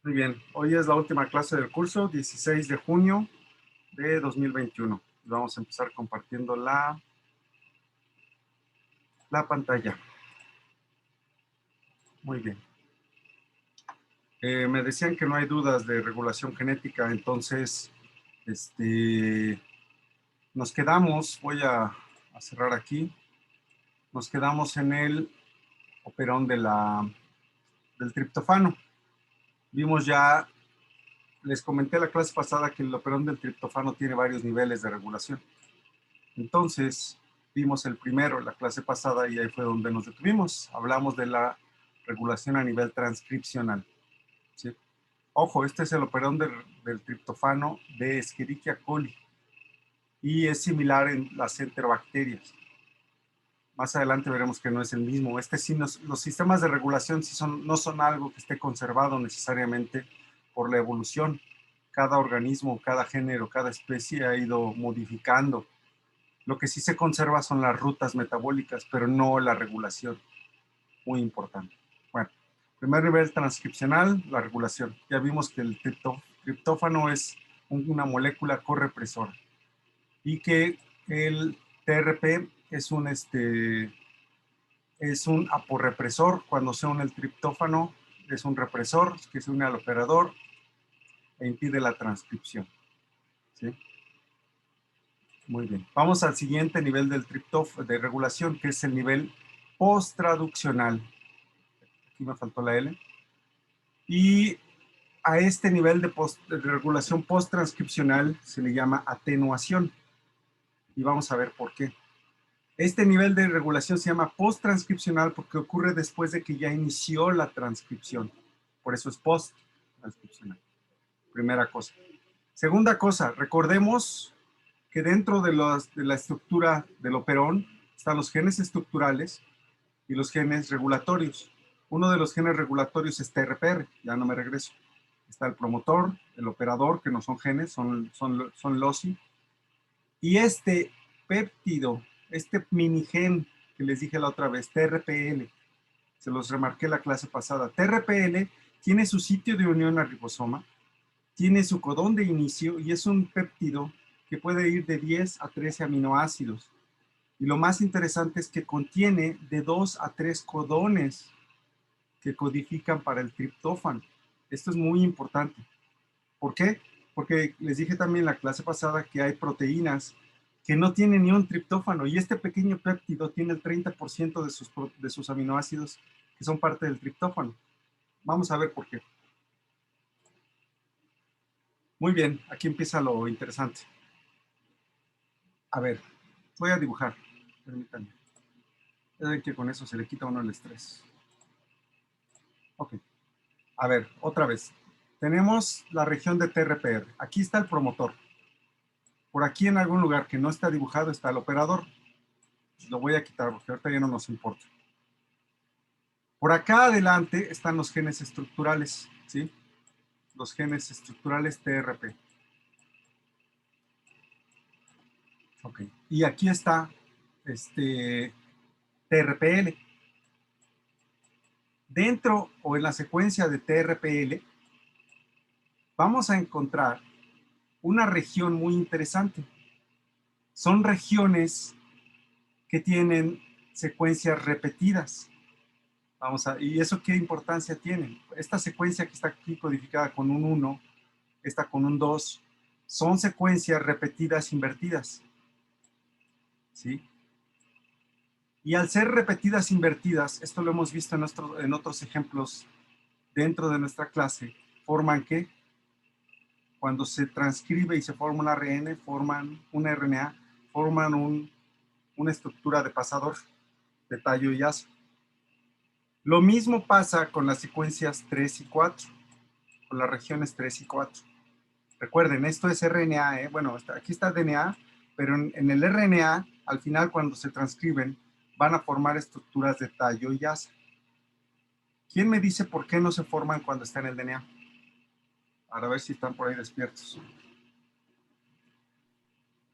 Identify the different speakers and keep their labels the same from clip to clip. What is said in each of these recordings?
Speaker 1: Muy bien, hoy es la última clase del curso, 16 de junio de 2021. Vamos a empezar compartiendo la pantalla. Muy bien. Me decían que no hay dudas de regulación genética, entonces nos quedamos, voy a cerrar aquí, nos quedamos en el operón del triptofano. Vimos ya, les comenté la clase pasada que el operón del triptofano tiene varios niveles de regulación. Entonces, vimos el primero en la clase pasada y ahí fue donde nos detuvimos. Hablamos de la regulación a nivel transcripcional. ¿Sí? Ojo, este es el operón del triptofano de Escherichia coli y es similar en las enterobacterias. Más adelante veremos que no es el mismo. Los sistemas de regulación no son algo que esté conservado necesariamente por la evolución. Cada organismo, cada género, cada especie ha ido modificando. Lo que sí se conserva son las rutas metabólicas, pero no la regulación. Muy importante. Bueno, primer nivel transcripcional, la regulación. Ya vimos que el triptófano es una molécula correpresora y que el TRP es un aporrepresor. Cuando se une el triptófano, es un represor que se une al operador e impide la transcripción. ¿Sí? Muy bien. Vamos al siguiente nivel de regulación, que es el nivel post-traduccional. Aquí me faltó la L. Y a este nivel de regulación post-transcripcional se le llama atenuación. Y vamos a ver por qué. Este nivel de regulación se llama post-transcripcional porque ocurre después de que ya inició la transcripción. Por eso es post-transcripcional. Primera cosa. Segunda cosa, recordemos que dentro de la estructura del operón están los genes estructurales y los genes regulatorios. Uno de los genes regulatorios es TRPR, ya no me regreso. Está el promotor, el operador, que no son genes, son loci. Y este péptido, este minigen que les dije la otra vez, TRPL, se los remarqué la clase pasada. TRPL tiene su sitio de unión al ribosoma, tiene su codón de inicio y es un péptido que puede ir de 10 a 13 aminoácidos. Y lo más interesante es que contiene de 2 a 3 codones que codifican para el triptófano. Esto es muy importante. ¿Por qué? Porque les dije también en la clase pasada que hay proteínas que no tienen ni un triptófano y este pequeño péptido tiene el 30% de sus aminoácidos que son parte del triptófano. Vamos a ver por qué. Muy bien, aquí empieza lo interesante. A ver, voy a dibujar. Permítanme. Ya ven que con eso se le quita a uno el estrés. Ok. A ver, otra vez. Tenemos la región de TRPR. Aquí está el promotor. Por aquí en algún lugar que no está dibujado está el operador. Lo voy a quitar porque ahorita ya no nos importa. Por acá adelante están los genes estructurales, ¿sí? Los genes estructurales TRP. Ok. Y aquí está TRPL. Dentro o en la secuencia de TRPL vamos a encontrar una región muy interesante. Son regiones que tienen secuencias repetidas. ¿Y eso qué importancia tiene? Esta secuencia que está aquí codificada con un 1, esta con un 2, son secuencias repetidas invertidas. ¿Sí? Y al ser repetidas invertidas, esto lo hemos visto en otros ejemplos dentro de nuestra clase, forman que cuando se transcribe y se forma un ARN, forman un RNA, forman una estructura de pasador de tallo y asa. Lo mismo pasa con las secuencias 3 y 4, con las regiones 3 y 4. Recuerden, esto es RNA, bueno, aquí está DNA, pero en el RNA, al final cuando se transcriben, van a formar estructuras de tallo y asa. ¿Quién me dice por qué no se forman cuando está en el DNA? Para ver si están por ahí despiertos.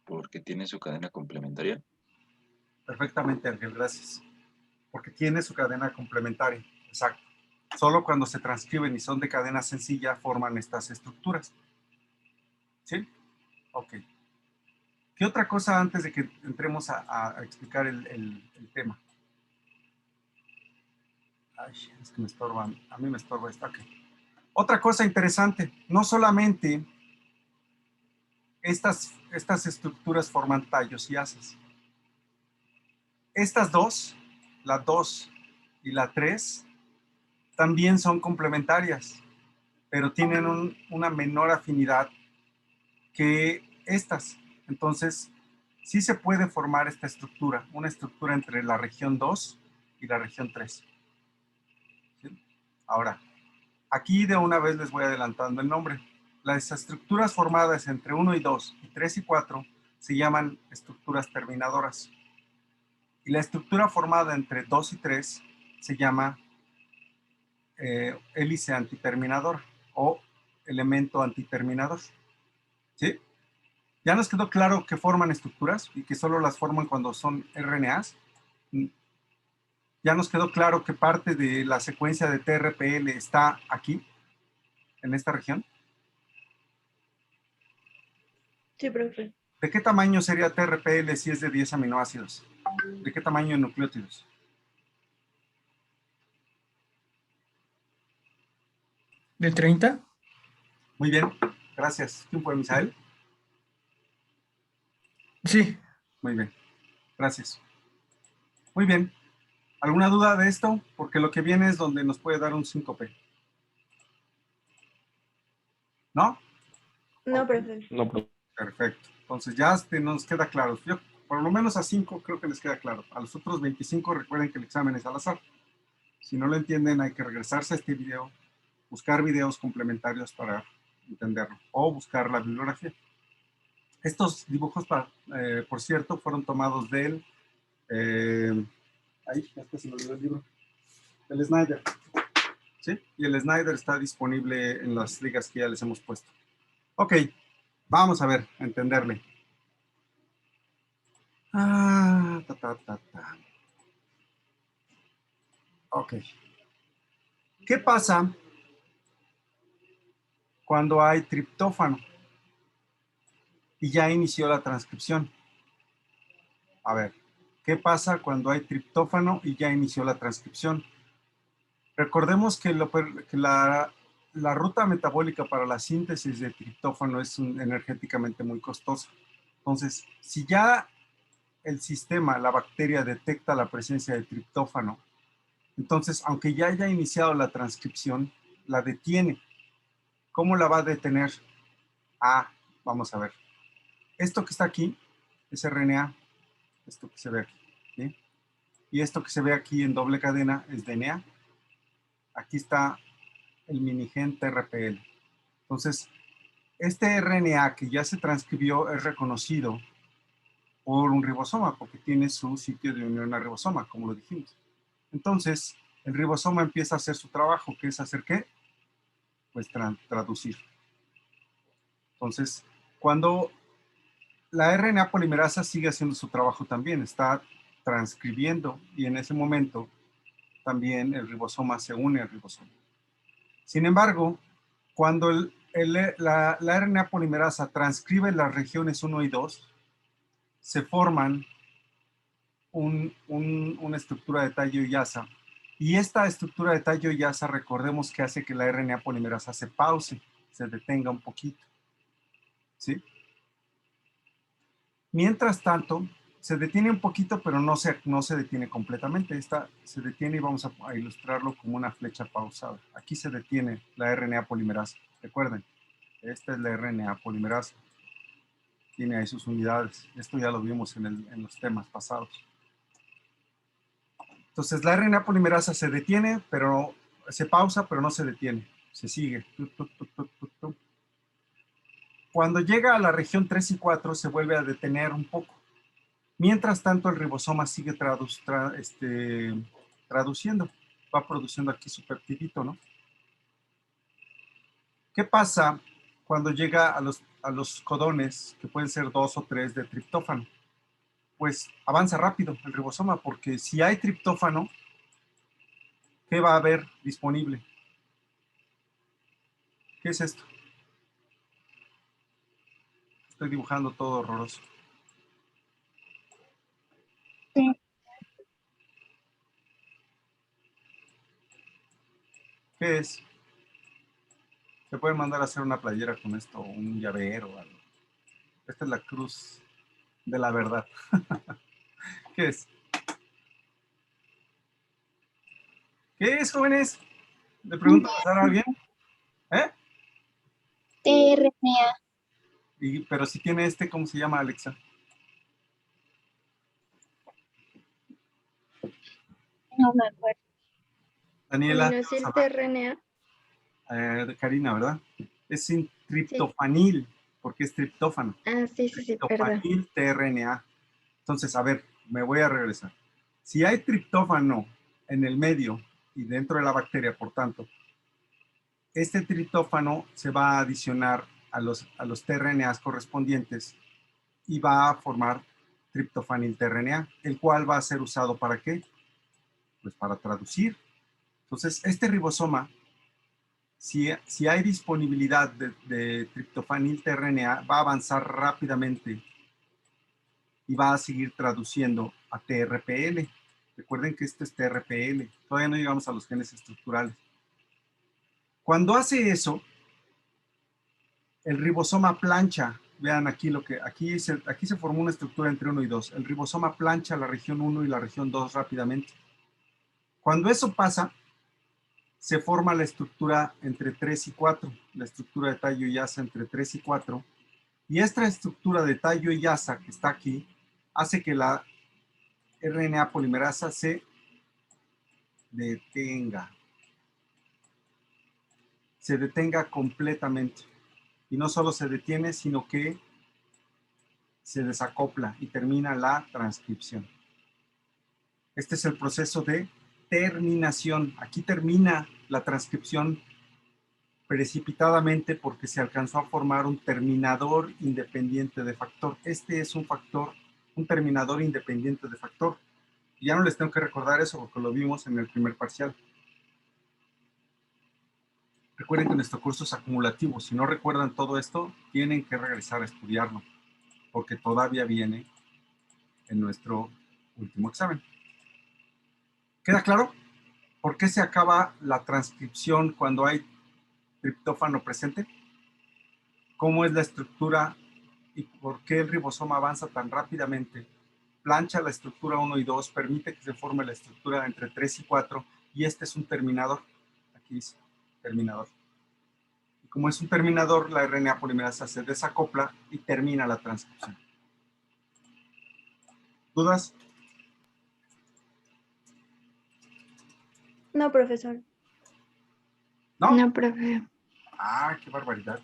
Speaker 2: Porque tiene su cadena complementaria.
Speaker 1: Perfectamente, Ángel, gracias. Porque tiene su cadena complementaria. Exacto. Solo cuando se transcriben y son de cadena sencilla forman estas estructuras. ¿Sí? Ok. ¿Qué otra cosa antes de que entremos a explicar el tema? Ay, es que me estorban. A mí me estorba esta. Ok. Otra cosa interesante, no solamente estas estructuras forman tallos y haces. Estas dos, la 2 y la 3, también son complementarias, pero tienen una menor afinidad que estas. Entonces, sí se puede formar esta estructura, una estructura entre la región 2 y la región 3. ¿Sí? Ahora, aquí de una vez les voy adelantando el nombre. Las estructuras formadas entre 1 y 2 y 3 y 4 se llaman estructuras terminadoras. Y la estructura formada entre 2 y 3 se llama hélice antiterminador o elemento antiterminador. ¿Sí? ¿Ya nos quedó claro que forman estructuras y que solo las forman cuando son RNAs? ¿Ya nos quedó claro que parte de la secuencia de TRPL está aquí, en esta región?
Speaker 3: Sí, profe.
Speaker 1: ¿De qué tamaño sería TRPL si es de 10 aminoácidos? ¿De qué tamaño en nucleótidos?
Speaker 4: ¿De 30?
Speaker 1: Muy bien, gracias. ¿Quién fue, Misael?
Speaker 4: Sí.
Speaker 1: Muy bien, gracias. Muy bien. ¿Alguna duda de esto? Porque lo que viene es donde nos puede dar un síncope. ¿No?
Speaker 3: No,
Speaker 1: Ok,
Speaker 3: profe.
Speaker 2: No, pues,
Speaker 1: perfecto. Entonces ya nos queda claro. Yo, por lo menos a 5 creo que les queda claro. A los otros 25 recuerden que el examen es al azar. Si no lo entienden, hay que regresarse a este video, buscar videos complementarios para entenderlo o buscar la bibliografía. Estos dibujos, por cierto, fueron tomados del... ahí, ya se me olvidó el libro. Del Snyder. ¿Sí? Y el Snyder está disponible en las ligas que ya les hemos puesto. Ok, vamos a ver, a entenderle. Ok. ¿Qué pasa cuando hay triptófano y ya inició la transcripción? A ver, ¿qué pasa cuando hay triptófano y ya inició la transcripción? Recordemos que, la ruta metabólica para la síntesis de triptófano es energéticamente muy costosa. Entonces, si ya el sistema, la bacteria, detecta la presencia de triptófano, entonces, aunque ya haya iniciado la transcripción, la detiene. ¿Cómo la va a detener? Ah, vamos a ver. Esto que está aquí es RNA, esto que se ve aquí, ¿sí? Y esto que se ve aquí en doble cadena es DNA. Aquí está el minigen TRPL. Entonces, este RNA que ya se transcribió es reconocido por un ribosoma porque tiene su sitio de unión al ribosoma, como lo dijimos. Entonces, el ribosoma empieza a hacer su trabajo, que es hacer ¿qué? Pues traducir. Entonces, cuando la RNA polimerasa sigue haciendo su trabajo también, está transcribiendo y en ese momento también el ribosoma se une al ribosoma. Sin embargo, cuando la RNA polimerasa transcribe las regiones 1 y 2, se forman una estructura de tallo y asa. Y esta estructura de tallo y asa, recordemos que hace que la RNA polimerasa se pause, se detenga un poquito. ¿Sí? Mientras tanto, se detiene un poquito, pero no se detiene completamente. Esta se detiene y vamos a ilustrarlo como una flecha pausada. Aquí se detiene la RNA polimerasa. Recuerden, esta es la RNA polimerasa. Tiene ahí sus unidades. Esto ya lo vimos en los temas pasados. Entonces, la RNA polimerasa se detiene, pero se pausa, pero no se detiene. Se sigue. Cuando llega a la región 3 y 4, se vuelve a detener un poco. Mientras tanto, el ribosoma sigue traduciendo. Va produciendo aquí su peptidito, ¿no? ¿Qué pasa cuando llega a los codones, que pueden ser 2 o 3 de triptófano? Pues avanza rápido el ribosoma, porque si hay triptófano, ¿qué va a haber disponible? ¿Qué es esto? Estoy dibujando todo horroroso.
Speaker 3: Sí.
Speaker 1: ¿Qué es? Se puede mandar a hacer una playera con esto, o un llavero o algo. Esta es la cruz de la verdad. ¿Qué es? ¿Qué es, jóvenes? ¿Le pregunto a alguien? ¿Eh?
Speaker 3: tRNA.
Speaker 1: Pero si tiene este, ¿cómo se llama, Alexa?
Speaker 3: No me acuerdo.
Speaker 1: Daniela,
Speaker 3: Aminosil tRNA.
Speaker 1: Karina, ¿verdad? Es sin
Speaker 3: Sí.
Speaker 1: triptofanil, porque es triptófano.
Speaker 3: Ah, sí, perdón.
Speaker 1: Triptofanil tRNA. Entonces, a ver, me voy a regresar. Si hay triptófano en el medio y dentro de la bacteria, por tanto, este triptófano se va a adicionar a los tRNAs correspondientes y va a formar triptofanil tRNA, el cual va a ser usado ¿para qué? Pues para traducir. Entonces, este ribosoma, si hay disponibilidad de triptofanil tRNA, va a avanzar rápidamente y va a seguir traduciendo a TRPL. Recuerden que esto es TRPL. Todavía no llegamos a los genes estructurales. Cuando hace eso, el ribosoma plancha. Vean aquí aquí se formó una estructura entre 1 y 2. El ribosoma plancha la región 1 y la región 2 rápidamente. Cuando eso pasa, se forma la estructura entre 3 y 4, la estructura de tallo y asa entre 3 y 4. Y esta estructura de tallo y asa que está aquí hace que la RNA polimerasa se detenga. Se detenga completamente. Y no solo se detiene, sino que se desacopla y termina la transcripción. Este es el proceso de terminación. Aquí termina la transcripción precipitadamente porque se alcanzó a formar un terminador independiente de factor. Este es un factor, un terminador independiente de factor. Y ya no les tengo que recordar eso porque lo vimos en el primer parcial. Recuerden que nuestro curso es acumulativo. Si no recuerdan todo esto, tienen que regresar a estudiarlo porque todavía viene en nuestro último examen. ¿Queda claro? ¿Por qué se acaba la transcripción cuando hay triptófano presente? ¿Cómo es la estructura y por qué el ribosoma avanza tan rápidamente? Plancha la estructura 1 y 2, permite que se forme la estructura entre 3 y 4 y este es un terminador. Aquí dice terminador. Y como es un terminador, la RNA polimerasa se desacopla y termina la transcripción. ¿Dudas?
Speaker 3: No, profesor.
Speaker 1: ¿No?
Speaker 3: No, profe.
Speaker 1: Ah, qué barbaridad.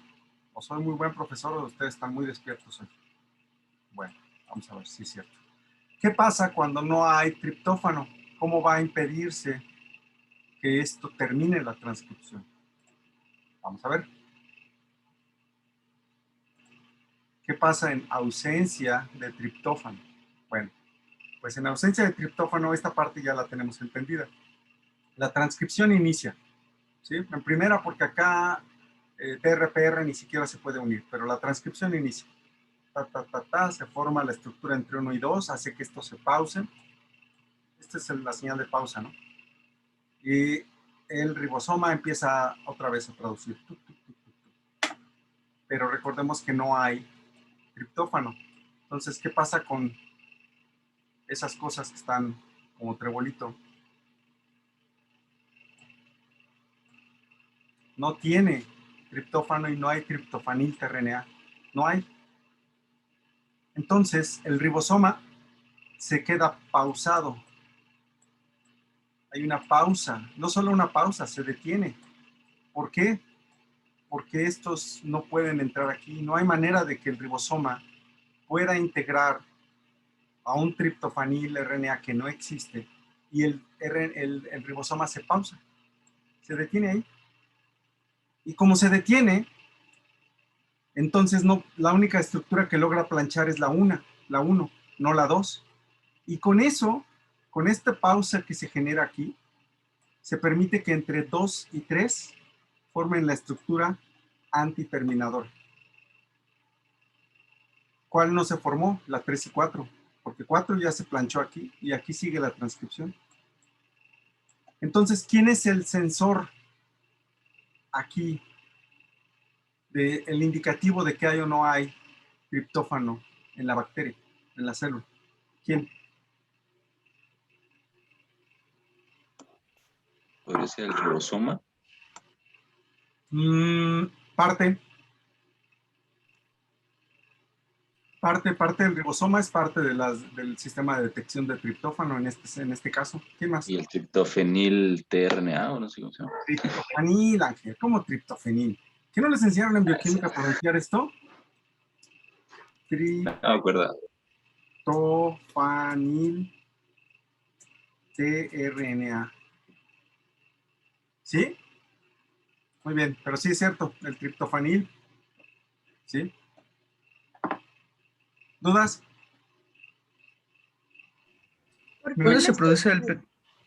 Speaker 1: O soy muy buen profesor o ustedes están muy despiertos hoy. Bueno, vamos a ver si es cierto. ¿Qué pasa cuando no hay triptófano? ¿Cómo va a impedirse que esto termine la transcripción? Vamos a ver. ¿Qué pasa en ausencia de triptófano? Bueno, pues en ausencia de triptófano esta parte ya la tenemos entendida. La transcripción inicia, ¿sí? En primera porque acá TRPR ni siquiera se puede unir, pero la transcripción inicia. Se forma la estructura entre 1 y 2, hace que esto se pause. Esta es la señal de pausa, ¿no? Y el ribosoma empieza otra vez a traducir. Pero recordemos que no hay triptófano. Entonces, ¿qué pasa con esas cosas que están como trebolito? No tiene triptófano y no hay triptofanil tRNA. No hay. Entonces, el ribosoma se queda pausado. Hay una pausa, no solo una pausa, se detiene. ¿Por qué? Porque estos no pueden entrar aquí. No hay manera de que el ribosoma pueda integrar a un triptofanil RNA que no existe y el ribosoma se pausa, se detiene ahí. Y como se detiene, entonces no, la única estructura que logra planchar es la 1, no la 2. Y con eso, con esta pausa que se genera aquí, se permite que entre 2 y 3 formen la estructura antiterminadora. ¿Cuál no se formó? La 3 y 4, porque 4 ya se planchó aquí y aquí sigue la transcripción. Entonces, ¿quién es el sensor aquí del indicativo de que hay o no hay triptófano en la bacteria, en la célula? ¿Quién?
Speaker 2: ¿Podría ser el ribosoma?
Speaker 1: Parte del ribosoma es parte de del sistema de detección de triptófano en este caso. ¿Quién más?
Speaker 2: ¿Y el triptofenil tRNA o no sé cómo se llama?
Speaker 1: Triptofenil, Ángel. ¿Cómo triptofenil? ¿Qué no les enseñaron en bioquímica a pronunciar esto?
Speaker 2: No me acuerdo.
Speaker 1: Triptofanil tRNA. ¿Sí? Muy bien, pero sí es cierto, el triptofanil. ¿Sí? ¿Dudas?
Speaker 4: ¿Cuándo se produce el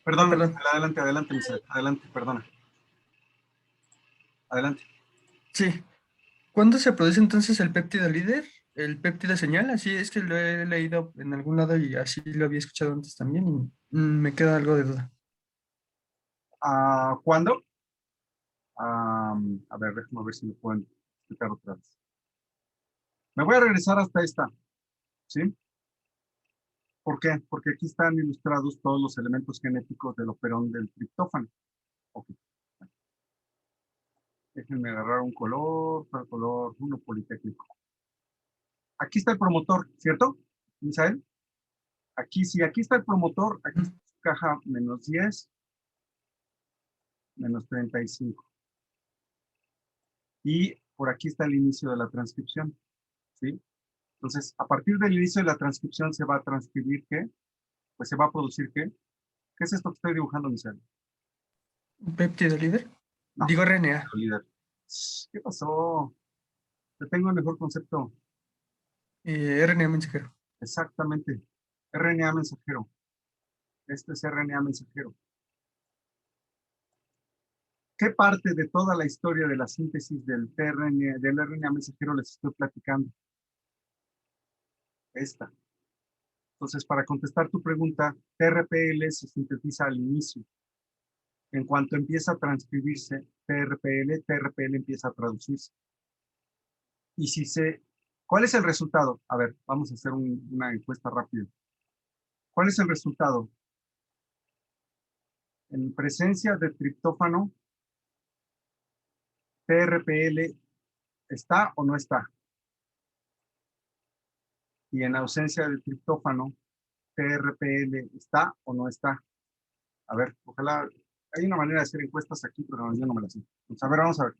Speaker 1: Perdón,
Speaker 4: perdón.
Speaker 1: adelante, Misael. Adelante, perdona. Adelante.
Speaker 4: Sí. ¿Cuándo se produce entonces el péptido líder? El péptido señal, así es que lo he leído en algún lado y así lo había escuchado antes también y me queda algo de duda.
Speaker 1: ¿Cuándo? A ver, déjame ver si me pueden explicar otra vez. Me voy a regresar hasta esta, ¿sí? ¿Por qué? Porque aquí están ilustrados todos los elementos genéticos del operón del triptófano. Ok. Déjenme agarrar un color, uno politécnico. Aquí está el promotor, ¿cierto, Misael? Aquí, sí, aquí está el promotor, aquí está su caja -10, -35. Y por aquí está el inicio de la transcripción, ¿sí? Entonces, a partir del inicio de la transcripción se va a transcribir ¿qué? Pues se va a producir ¿qué? ¿Qué es esto que estoy dibujando, Misael?
Speaker 4: ¿Un péptido líder?
Speaker 1: No,
Speaker 4: Digo RNA.
Speaker 1: líder. ¿Qué pasó? Te tengo el mejor concepto.
Speaker 4: RNA mensajero.
Speaker 1: Exactamente. RNA mensajero. Este es RNA mensajero. ¿Qué parte de toda la historia de la síntesis del RNA mensajero les estoy platicando? Esta. Entonces, para contestar tu pregunta, TRPL se sintetiza al inicio. En cuanto empieza a transcribirse TRPL empieza a traducirse. Y si se... ¿Cuál es el resultado? A ver, vamos a hacer una encuesta rápida. ¿Cuál es el resultado? En presencia de triptófano, TRPL ¿está o no está? Y en ausencia de triptófano, TRPL ¿está o no está? A ver, ojalá, hay una manera de hacer encuestas aquí, pero yo no me la sé. Pues a ver, vamos a ver.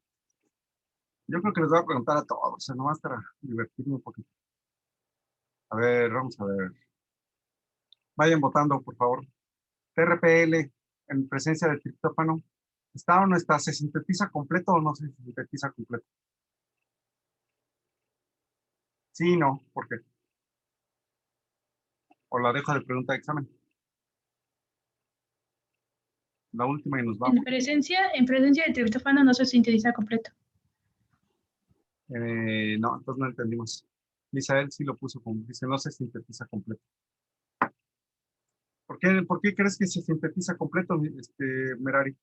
Speaker 1: Yo creo que les voy a preguntar a todos, o sea, nomás para divertirme un poquito. A ver, vamos a ver. Vayan votando, por favor. TRPL en presencia de triptófano, ¿está o no está? ¿Se sintetiza completo o no se sintetiza completo? Sí, no, ¿por qué? O la dejo de pregunta de examen. La última y nos vamos.
Speaker 5: En presencia de triptófano no se sintetiza completo.
Speaker 1: No, entonces no entendimos. Misael sí lo puso como, dice, no se sintetiza completo. ¿Por qué crees que se sintetiza completo, Merari?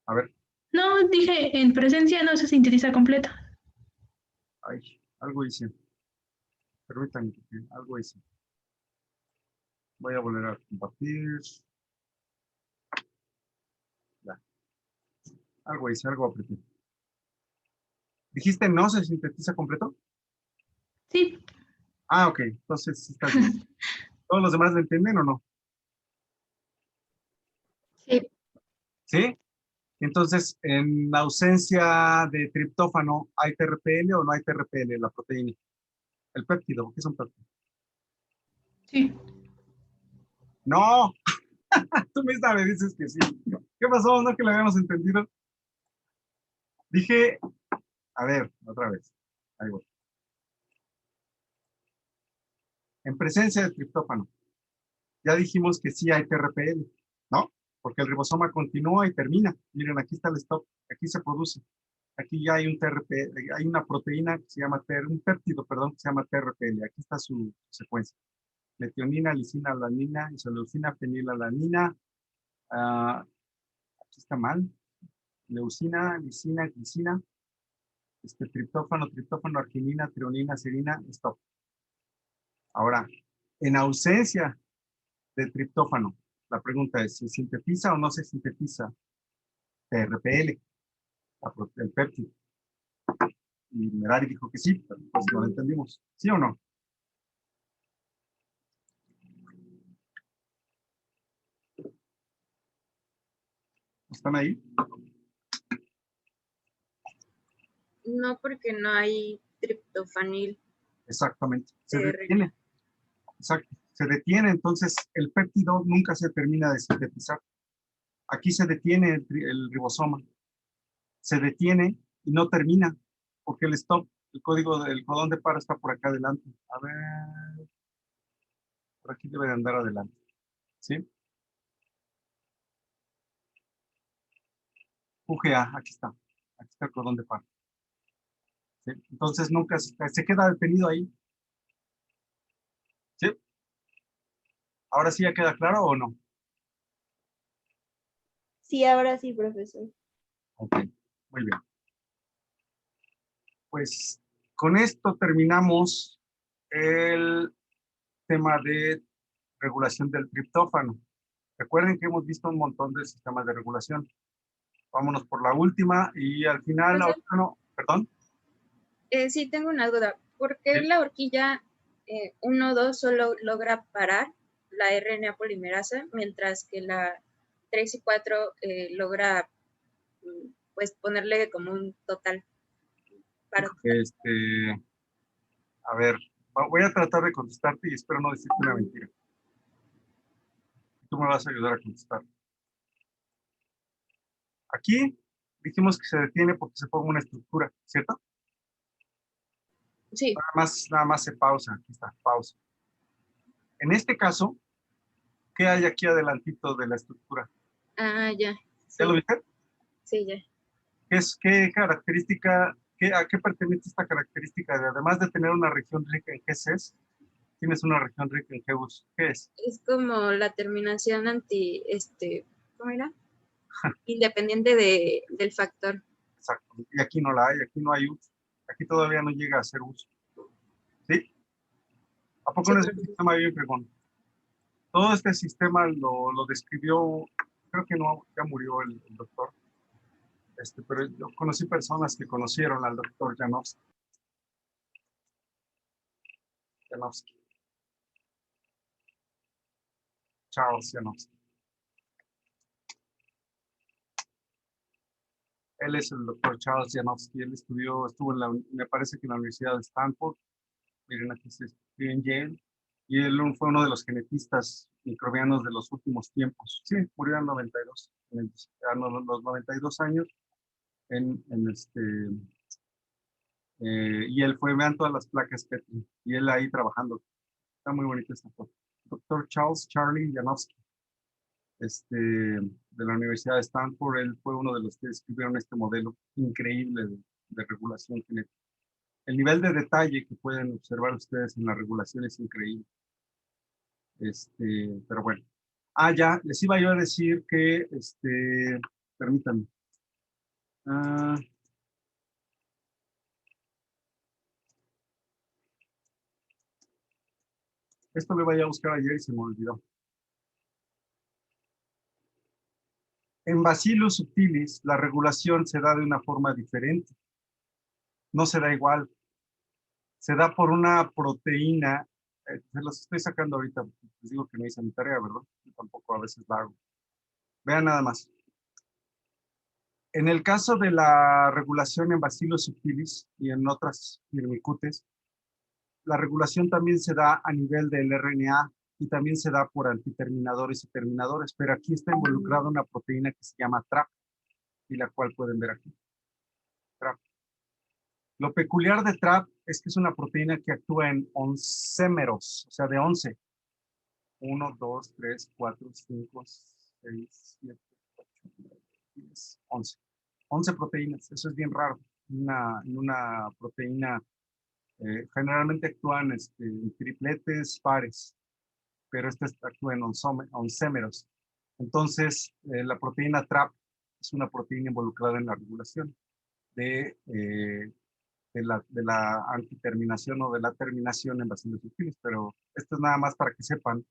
Speaker 1: A ver,
Speaker 5: No, dije, en presencia no se sintetiza completo.
Speaker 1: ay, algo hice. Permítanme, algo hice. Voy a volver a compartir. Ya, algo hice, algo apreté. ¿Dijiste no se sintetiza completo?
Speaker 5: Sí.
Speaker 1: Ah, ok, entonces está bien. ¿Todos los demás lo entienden o no?
Speaker 3: Sí.
Speaker 1: ¿Sí? Entonces, en la ausencia de triptófano, ¿hay TRPL o no hay TRPL, la proteína? El péptido, ¿qué es un péptido?
Speaker 5: Sí.
Speaker 1: No, tú misma me dices que sí. ¿Qué pasó? ¿No que lo habíamos entendido? Dije, a ver, otra vez. Ahí voy. En presencia de triptófano, ya dijimos que sí hay TRPL. porque el ribosoma continúa y termina. Miren, aquí está el stop, aquí se produce. Aquí ya hay un TRP, hay una proteína que se llama un péptido, perdón, que se llama TRPL. Aquí está su secuencia. Metionina, lisina, alanina, isoleucina, fenilalanina. Aquí está mal. Leucina, lisina, glicina. Triptófano, arginina, treonina, serina, stop. Ahora, en ausencia del triptófano, la pregunta es, ¿se sintetiza o no se sintetiza TRPL, el péptido? Y Merari dijo que sí, pero pues no lo entendimos. ¿Sí o no? ¿Están ahí?
Speaker 6: No, porque no hay triptofanil.
Speaker 1: Exactamente. Se
Speaker 6: TRPL.
Speaker 1: detiene. Exacto. Se detiene, entonces el péptido nunca se termina de sintetizar. Aquí se detiene el ribosoma. Se detiene y no termina, porque el stop, el codón de paro está por acá adelante. A ver, por aquí debe de andar adelante. ¿Sí? UGA, aquí está. Aquí está el codón de paro. ¿Sí? Entonces nunca se queda detenido ahí. ¿Sí? ¿Ahora sí ya queda claro o no?
Speaker 3: Sí, ahora sí, profesor.
Speaker 1: Ok, muy bien. Pues con esto terminamos el tema de regulación del triptófano. Recuerden que hemos visto un montón de sistemas de regulación. Vámonos por la última y al final,
Speaker 6: Profesor.
Speaker 1: no, perdón.
Speaker 6: Sí, tengo una duda. ¿Por qué
Speaker 1: Sí.
Speaker 6: la horquilla 1-2 solo logra parar la RNA polimerasa, mientras que la 3 y 4 logra pues ponerle como un total? Paro total?
Speaker 1: A ver, voy a tratar de contestarte y espero no decirte una mentira. Tú me vas a ayudar a contestar. Aquí dijimos que se detiene porque se forma una estructura, ¿cierto?
Speaker 6: Sí.
Speaker 1: Nada más se pausa. Aquí está, pausa. En este caso, ¿qué hay aquí adelantito de la estructura?
Speaker 6: Ah, ya. Sí.
Speaker 1: ¿Ya lo viste?
Speaker 6: Sí, ya.
Speaker 1: ¿Qué característica, a qué pertenece esta característica de, además de tener una región rica en GCs, tienes una región rica en GUs? ¿Qué es?
Speaker 6: Es como la terminación ¿cómo era? Independiente del factor.
Speaker 1: Exacto. Y aquí no la hay, aquí no hay uso. Aquí todavía no llega a ser uso. ¿Sí? ¿A poco
Speaker 6: Sí,
Speaker 1: no es un sistema bien fregón? Todo este sistema lo describió, creo que no, ya murió el doctor. Pero yo conocí personas que conocieron al doctor Janowski. Charles Janowski. Él es el doctor Charles Janowski. Él estuvo me parece que en la Universidad de Stanford. Miren, aquí se escribe en Yale. Y él fue uno de los genetistas microbianos de los últimos tiempos. Sí, murió en 92, a los 92 años. Y él vean todas las placas Petri, y él ahí trabajando. Está muy bonita esta foto. Doctor Charlie Janowski, de la Universidad de Stanford. Él fue uno de los que describieron este modelo increíble de regulación genética. El nivel de detalle que pueden observar ustedes en la regulación es increíble. Pero bueno. Ya, les iba yo a decir que, permítanme. Esto lo iba a buscar ayer y se me olvidó. En Bacillus subtilis, la regulación se da de una forma diferente. No se da igual. Se da por una proteína. Se los estoy sacando ahorita. Les digo que no hice mi tarea, ¿verdad? Yo tampoco a veces la hago. Vean nada más. En el caso de la regulación en Bacillus subtilis y en otras firmicutes, la regulación también se da a nivel del RNA y también se da por antiterminadores y terminadores, pero aquí está involucrada una proteína que se llama TRAP y la cual pueden ver aquí. TRAP. Lo peculiar de TRAP es que es una proteína que actúa en oncémeros, o sea, de 11. 1, 2, 3, 4, 5, 6, 7, 8, 10, 11. 11 proteínas, eso es bien raro. En una proteína generalmente actúan en tripletes, pares, pero actúa en oncémeros. Entonces, la proteína TRAP es una proteína involucrada en la regulación de la antiterminación o de la terminación en bacilos sutiles, pero esto es nada más para que sepan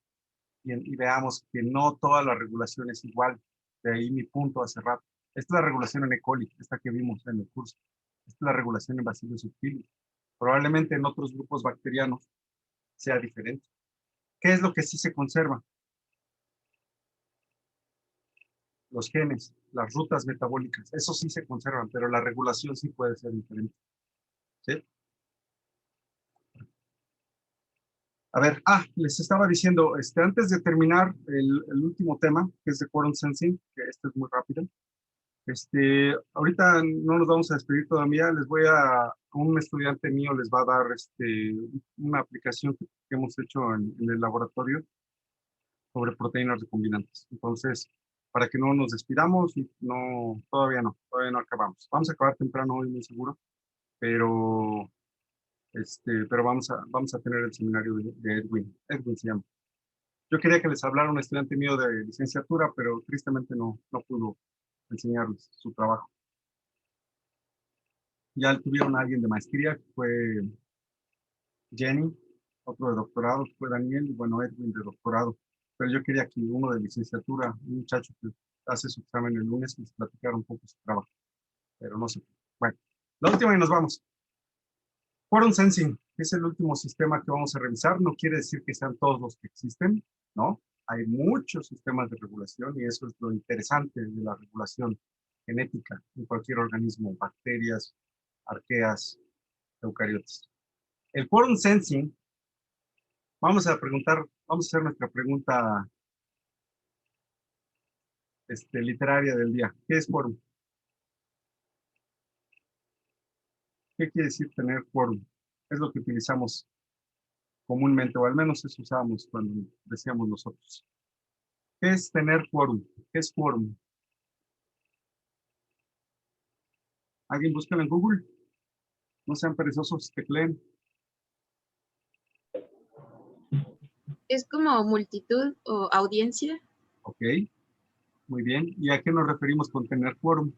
Speaker 1: y veamos que no toda la regulación es igual. De ahí mi punto hace rato. Esta es la regulación en E. coli, esta que vimos en el curso. Esta es la regulación en bacilos sutiles. Probablemente en otros grupos bacterianos sea diferente. ¿Qué es lo que sí se conserva? Los genes, las rutas metabólicas, eso sí se conservan, pero la regulación sí puede ser diferente. ¿Sí? A ver, les estaba diciendo, antes de terminar el último tema, que es de quorum sensing, que este es muy rápido. Ahorita no nos vamos a despedir todavía, un estudiante mío les va a dar una aplicación que hemos hecho en el laboratorio sobre proteínas recombinantes. Entonces, para que no nos despidamos, todavía no acabamos. Vamos a acabar temprano hoy, muy seguro, pero vamos a tener el seminario de Edwin. Edwin se llama. Yo quería que les hablara un estudiante mío de licenciatura, pero tristemente no pudo enseñarles su trabajo. Ya tuvieron a alguien de maestría, que fue Jenny, otro de doctorado, que fue Daniel, y bueno, Edwin de doctorado. Pero yo quería que uno de licenciatura, un muchacho que hace su examen el lunes, les platicara un poco su trabajo. Pero no sé. Bueno, la última y nos vamos. Quorum Sensing es el último sistema que vamos a revisar. No quiere decir que sean todos los que existen, ¿no? Hay muchos sistemas de regulación y eso es lo interesante de la regulación genética en cualquier organismo, bacterias, arqueas, eucariotas. El Quorum Sensing, vamos a hacer nuestra pregunta literaria del día. ¿Qué es quórum? ¿Qué quiere decir tener quórum? Es lo que utilizamos comúnmente, o al menos eso usábamos cuando decíamos nosotros. ¿Qué es tener quórum? ¿Qué es quórum? ¿Alguien busca en Google? No sean perezosos, tecleen.
Speaker 6: Es como multitud o audiencia.
Speaker 1: Ok, muy bien. ¿Y a qué nos referimos con tener quórum?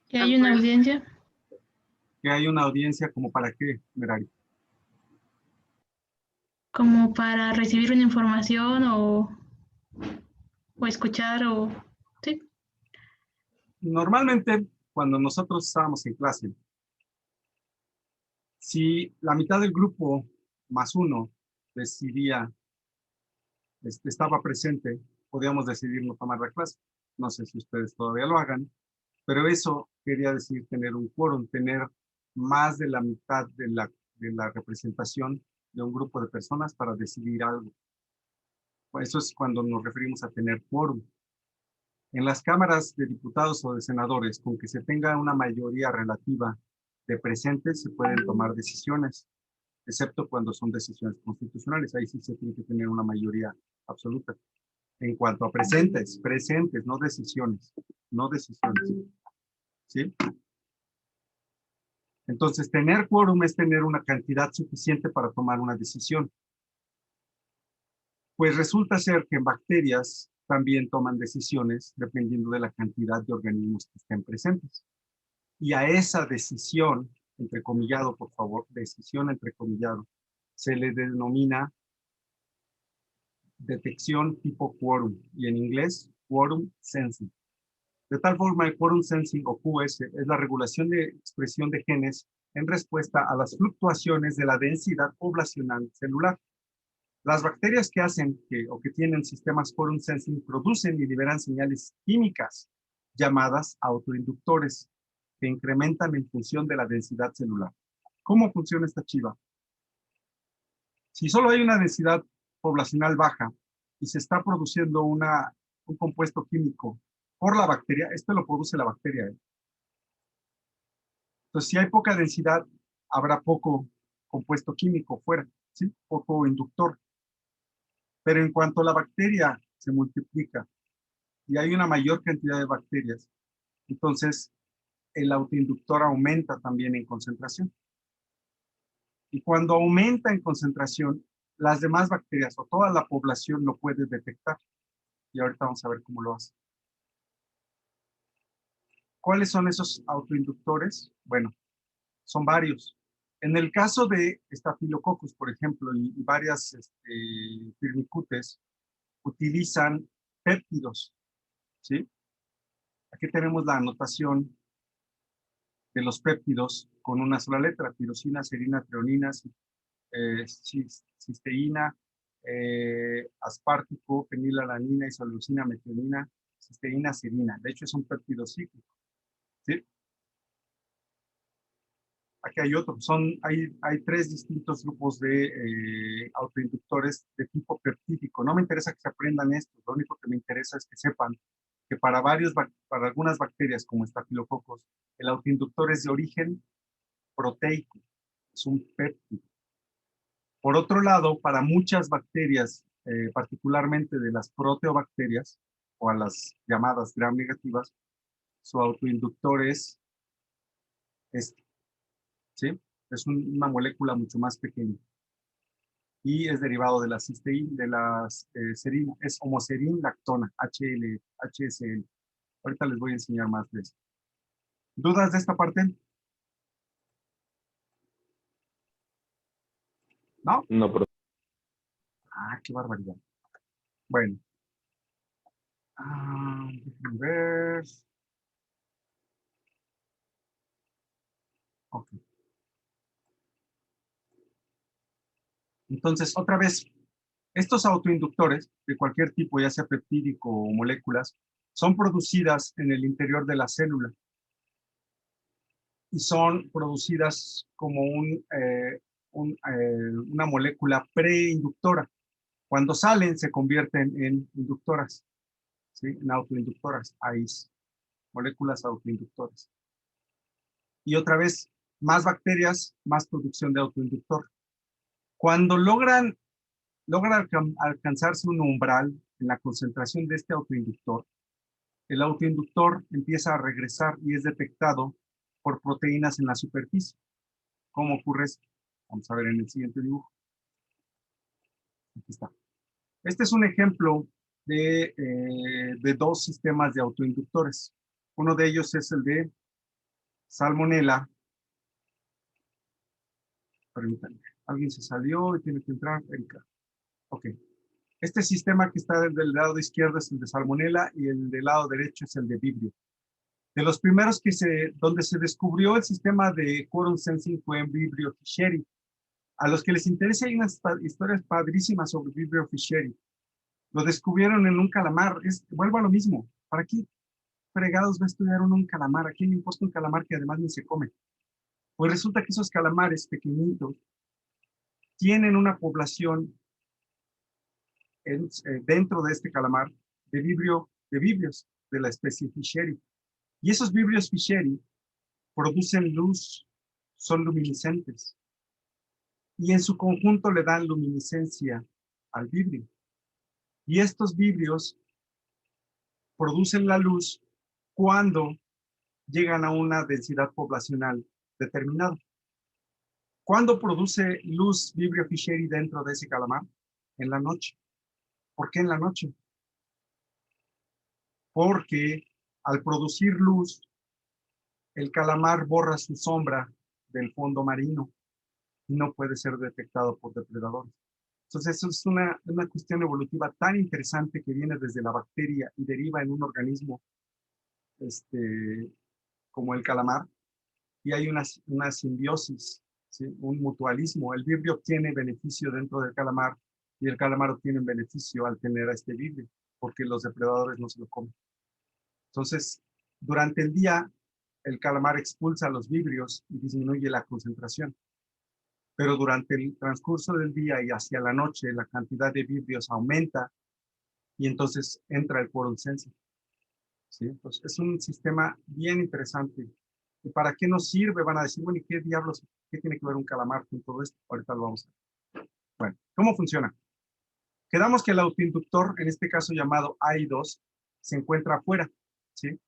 Speaker 5: ¿Que hay una audiencia?
Speaker 1: Que hay una audiencia, ¿como para qué, Merari?
Speaker 5: Como para recibir una información o escuchar o... Sí.
Speaker 1: Normalmente, cuando nosotros estábamos en clase, si la mitad del grupo más uno decidía, estaba presente, podíamos decidir no tomar la clase. No sé si ustedes todavía lo hagan, pero eso quería decir tener un quórum, tener más de la mitad de la representación de un grupo de personas para decidir algo. Eso es cuando nos referimos a tener quórum. En las cámaras de diputados o de senadores, con que se tenga una mayoría relativa de presentes, se pueden tomar decisiones, excepto cuando son decisiones constitucionales. Ahí sí se tiene que tener una mayoría absoluta. En cuanto a presentes, no decisiones, ¿sí? Entonces, tener quórum es tener una cantidad suficiente para tomar una decisión. Pues resulta ser que en bacterias también toman decisiones dependiendo de la cantidad de organismos que estén presentes. Y a esa decisión, entrecomillado, por favor, decisión entrecomillado, se le denomina detección tipo quórum, y en inglés, quorum sensing. De tal forma, el quorum sensing o QS es la regulación de expresión de genes en respuesta a las fluctuaciones de la densidad poblacional celular. Las bacterias que hacen que tienen sistemas quorum sensing producen y liberan señales químicas llamadas autoinductores que incrementan en función de la densidad celular. ¿Cómo funciona esta chiva? Si solo hay una densidad poblacional baja y se está produciendo un compuesto químico por la bacteria, esto lo produce la bacteria. Entonces, si hay poca densidad, habrá poco compuesto químico fuera, ¿sí? Poco inductor. Pero en cuanto la bacteria se multiplica y hay una mayor cantidad de bacterias, entonces el autoinductor aumenta también en concentración. Y cuando aumenta en concentración, las demás bacterias o toda la población lo puede detectar. Y ahorita vamos a ver cómo lo hace. ¿Cuáles son esos autoinductores? Bueno, son varios. En el caso de Staphylococcus, por ejemplo, y varias firmicutes, utilizan péptidos, ¿sí? Aquí tenemos la anotación de los péptidos con una sola letra: tirosina, serina, treonina, cisteína, aspartico, fenilalanina, isoleucina, metionina, cisteína, serina. De hecho, es un péptido cíclico, ¿sí? Aquí hay otro. Hay 3 distintos grupos de autoinductores de tipo peptídico. No me interesa que se aprendan esto. Lo único que me interesa es que sepan que para algunas bacterias como Staphylococcus, el autoinductor es de origen proteico. Es un péptido. Por otro lado, para muchas bacterias, particularmente de las proteobacterias, o a las llamadas gram negativas, su autoinductor es este, ¿sí? Es una molécula mucho más pequeña. Y es derivado de la cisteína, de la serina. Es homoserin lactona, HSL. Ahorita les voy a enseñar más de eso. ¿Dudas de esta parte? ¿No?
Speaker 7: No, profe.
Speaker 1: Ah, qué barbaridad. Bueno. Déjenme ver. Ok. Entonces, otra vez, estos autoinductores de cualquier tipo, ya sea peptídico o moléculas, son producidas en el interior de la célula y son producidas como una molécula preinductora. Cuando salen, se convierten en inductoras, ¿sí? En autoinductoras, AIS, moléculas autoinductoras. Y otra vez, más bacterias, más producción de autoinductor. Cuando logran alcanzarse un umbral en la concentración de este autoinductor, el autoinductor empieza a regresar y es detectado por proteínas en la superficie. ¿Cómo ocurre esto? Vamos a ver en el siguiente dibujo. Aquí está. Este es un ejemplo de 2 sistemas de autoinductores. Uno de ellos es el de Salmonella. Permítanme. Alguien se salió y tiene que entrar. Erika. Ok. Este sistema que está del lado izquierdo es el de Salmonella y el del lado derecho es el de Vibrio. De los primeros donde se descubrió el sistema de quorum sensing fue en Vibrio fischeri. A los que les interese, hay unas historias padrísimas sobre Vibrio fischeri. Lo descubrieron en un calamar. Vuelvo a lo mismo. ¿Para qué fregados va a estudiar un calamar? ¿A quién le importa un calamar que además ni se come? Pues resulta que esos calamares pequeñitos tienen una población dentro de este calamar de vibrios de la especie fischeri. Y esos vibrios fischeri producen luz, son luminiscentes. Y en su conjunto le dan luminiscencia al vibrio. Y estos vibrios producen la luz cuando llegan a una densidad poblacional determinada. ¿Cuándo produce luz Vibrio fischeri dentro de ese calamar? En la noche. ¿Por qué en la noche? Porque al producir luz, el calamar borra su sombra del fondo marino y no puede ser detectado por depredadores. Entonces, eso es una cuestión evolutiva tan interesante que viene desde la bacteria y deriva en un organismo como el calamar. Y hay una simbiosis, ¿sí? Un mutualismo. El vibrio obtiene beneficio dentro del calamar y el calamar obtiene beneficio al tener a este vibrio, porque los depredadores no se lo comen. Entonces, durante el día, el calamar expulsa los vibrios y disminuye la concentración. Pero durante el transcurso del día y hacia la noche, la cantidad de vibrios aumenta y entonces entra el quorum sensing, ¿sí? Entonces, es un sistema bien interesante. ¿Y para qué nos sirve? Van a decir, bueno, ¿y qué diablos, qué tiene que ver un calamar con todo esto? Ahorita lo vamos a ver. Bueno, ¿cómo funciona? Quedamos que el autoinductor, en este caso llamado AI2, se encuentra afuera, ¿sí?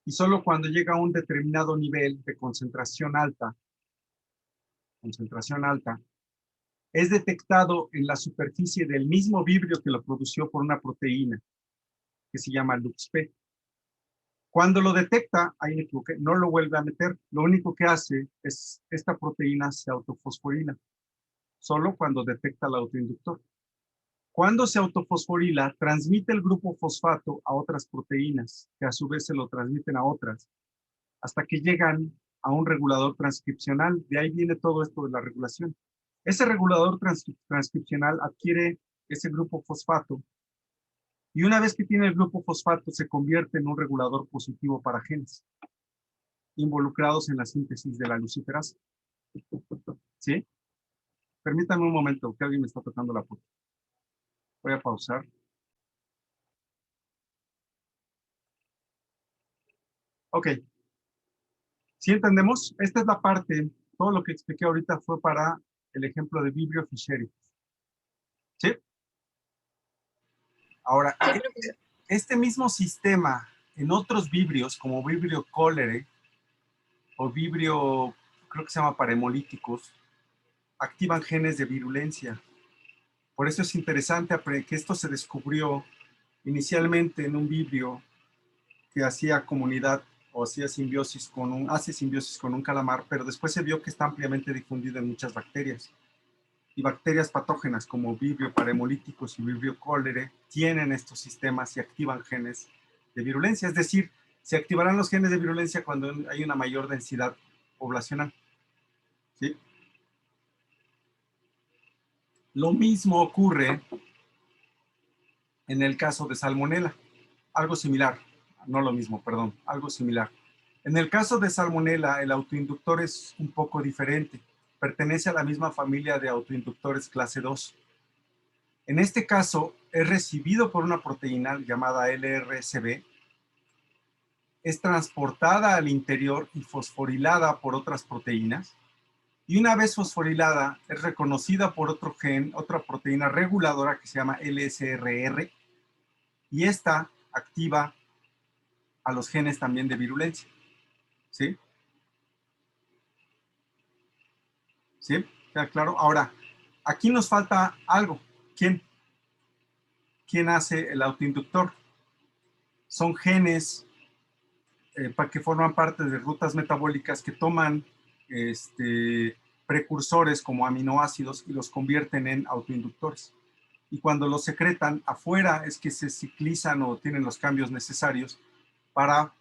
Speaker 1: Y solo cuando llega a un determinado nivel de concentración alta, es detectado en la superficie del mismo vibrio que lo produció por una proteína que se llama LuxP. Cuando lo detecta, ahí me equivoqué, no lo vuelve a meter. Lo único que hace es, esta proteína se autofosforila, solo cuando detecta el autoinductor. Cuando se autofosforila, transmite el grupo fosfato a otras proteínas, que a su vez se lo transmiten a otras, hasta que llegan a un regulador transcripcional. De ahí viene todo esto de la regulación. Ese regulador transcripcional adquiere ese grupo fosfato y una vez que tiene el grupo fosfato se convierte en un regulador positivo para genes involucrados en la síntesis de la luciferasa. ¿Sí? Permítanme un momento, que alguien me está tocando la puerta. Voy a pausar. Ok. ¿Sí entendemos? Esta es la parte, todo lo que expliqué ahorita fue para el ejemplo de Vibrio fischeri. ¿Sí? Ahora,
Speaker 6: Sí, profesor.
Speaker 1: este mismo sistema en otros vibrios, como Vibrio cholerae o Vibrio, creo que se llama parahemolíticos, activan genes de virulencia. Por eso es interesante que esto se descubrió inicialmente en un vibrio que hacía comunidad o hacía simbiosis hace simbiosis con un calamar, pero después se vio que está ampliamente difundido en muchas bacterias. Y bacterias patógenas como Vibrio parahemolíticos y Vibrio cholerae tienen estos sistemas y activan genes de virulencia. Es decir, se activarán los genes de virulencia cuando hay una mayor densidad poblacional. ¿Sí? Lo mismo ocurre en el caso de Salmonella. Algo similar. No lo mismo, perdón. Algo similar. En el caso de Salmonella, el autoinductor es un poco diferente. Pertenece a la misma familia de autoinductores clase 2. En este caso, es recibido por una proteína llamada LRSB, es transportada al interior y fosforilada por otras proteínas, y una vez fosforilada, es reconocida por otro gen, otra proteína reguladora que se llama LSRR, y esta activa a los genes también de virulencia. ¿Sí? ¿Sí? ¿Queda claro? Ahora, aquí nos falta algo. ¿Quién hace el autoinductor? Son genes que forman parte de rutas metabólicas que toman precursores como aminoácidos y los convierten en autoinductores. Y cuando los secretan afuera es que se ciclizan o tienen los cambios necesarios para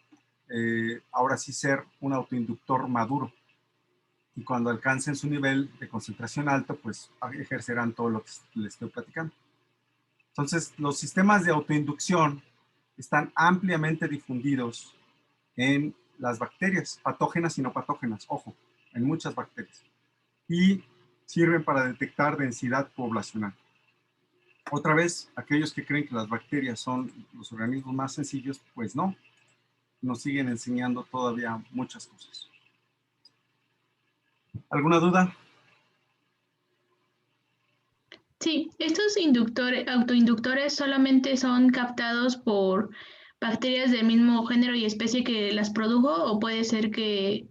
Speaker 1: ahora sí ser un autoinductor maduro. Y cuando alcancen su nivel de concentración alto, pues ejercerán todo lo que les estoy platicando. Entonces, los sistemas de autoinducción están ampliamente difundidos en las bacterias, patógenas y no patógenas, ojo, en muchas bacterias. Y sirven para detectar densidad poblacional. Otra vez, aquellos que creen que las bacterias son los organismos más sencillos, pues no, nos siguen enseñando todavía muchas cosas. ¿Alguna duda?
Speaker 5: Sí, estos autoinductores solamente son captados por bacterias del mismo género y especie que las produjo, o puede ser que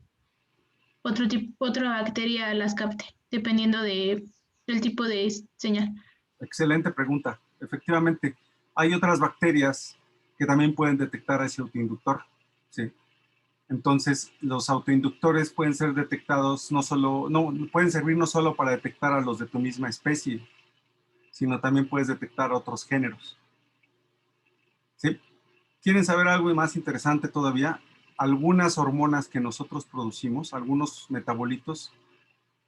Speaker 5: otra bacteria las capte, dependiendo del tipo de señal.
Speaker 1: Excelente pregunta. Efectivamente, hay otras bacterias que también pueden detectar a ese autoinductor. ¿Sí? Entonces, los autoinductores pueden ser detectados pueden servir no solo para detectar a los de tu misma especie, sino también puedes detectar otros géneros. ¿Sí? ¿Quieren saber algo más interesante todavía? Algunas hormonas que nosotros producimos, algunos metabolitos,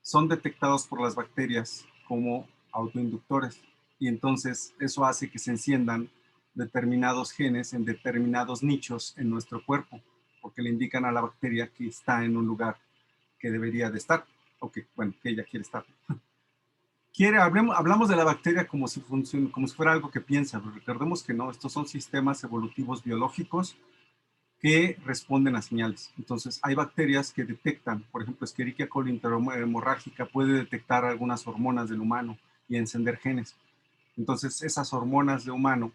Speaker 1: son detectados por las bacterias como autoinductores. Y entonces eso hace que se enciendan determinados genes en determinados nichos en nuestro cuerpo, porque le indican a la bacteria que está en un lugar que debería de estar, o que ella quiere estar. Hablamos de la bacteria como si fuera algo que piensa, pero recordemos que no, estos son sistemas evolutivos biológicos que responden a señales. Entonces, hay bacterias que detectan, por ejemplo, Escherichia coli hemorrágica puede detectar algunas hormonas del humano y encender genes. Entonces, esas hormonas de humano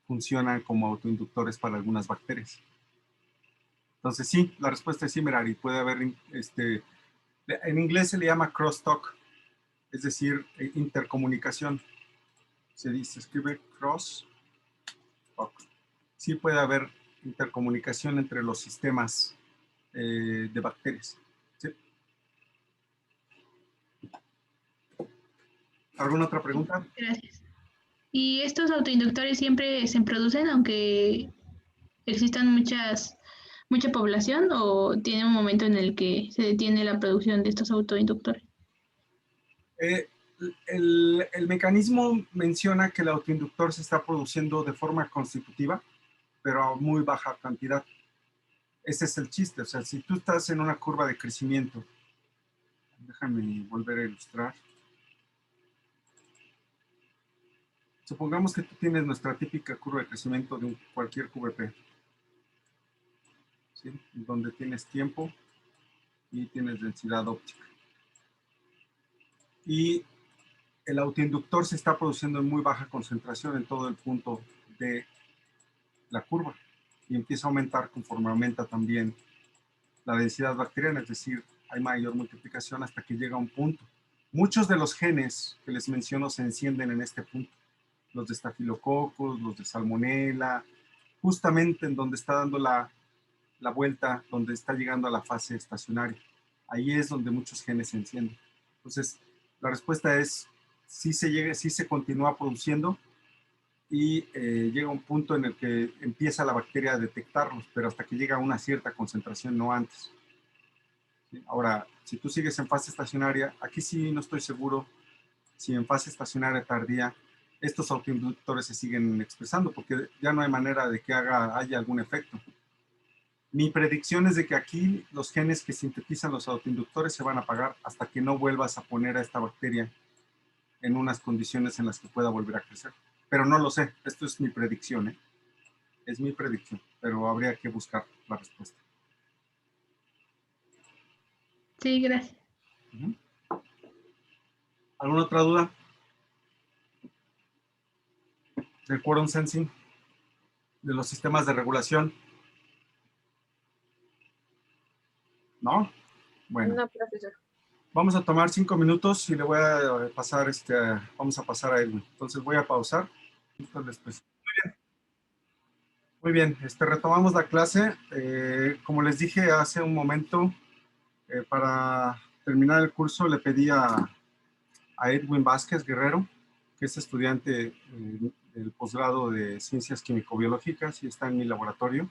Speaker 1: funcionan como autoinductores para algunas bacterias. Entonces, sí, la respuesta es sí, Merari. Puede haber, en inglés se le llama crosstalk, es decir, intercomunicación. Se escribe crosstalk. Sí puede haber intercomunicación entre los sistemas de bacterias. ¿Sí? ¿Alguna otra pregunta?
Speaker 5: Gracias. ¿Y estos autoinductores siempre se producen aunque existan mucha población o tiene un momento en el que se detiene la producción de estos autoinductores?
Speaker 1: El mecanismo menciona que el autoinductor se está produciendo de forma constitutiva, pero a muy baja cantidad. Ese es el chiste. O sea, si tú estás en una curva de crecimiento, déjame volver a ilustrar. Supongamos que tú tienes nuestra típica curva de crecimiento de cualquier QVP, ¿sí? Donde tienes tiempo y tienes densidad óptica. Y el autoinductor se está produciendo en muy baja concentración en todo el punto de la curva y empieza a aumentar conforme aumenta también la densidad bacteriana, es decir, hay mayor multiplicación hasta que llega a un punto. Muchos de los genes que les menciono se encienden en este punto. Los de estafilococos, los de salmonela, justamente en donde está dando la vuelta, donde está llegando a la fase estacionaria. Ahí es donde muchos genes se encienden. Entonces, la respuesta es sí se continúa produciendo y llega un punto en el que empieza la bacteria a detectarlos, pero hasta que llega a una cierta concentración, no antes. ¿Sí? Ahora, si tú sigues en fase estacionaria, aquí sí no estoy seguro si en fase estacionaria tardía estos autoinductores se siguen expresando, porque ya no hay manera de que haya algún efecto. Mi predicción es de que aquí los genes que sintetizan los autoinductores se van a apagar hasta que no vuelvas a poner a esta bacteria en unas condiciones en las que pueda volver a crecer. Pero no lo sé, esto es mi predicción, ¿eh? Es mi predicción, pero habría que buscar la respuesta.
Speaker 5: Sí, gracias.
Speaker 1: ¿Alguna otra duda? Del quorum sensing, de los sistemas de regulación. ¿No? Bueno.
Speaker 6: No, profesor.
Speaker 1: Vamos a tomar 5 minutos y le voy a pasar, vamos a pasar a Edwin. Entonces voy a pausar. Muy bien, retomamos la clase. Como les dije hace un momento, para terminar el curso le pedí a Edwin Vázquez Guerrero, que es estudiante del posgrado de Ciencias Químico-Biológicas y está en mi laboratorio,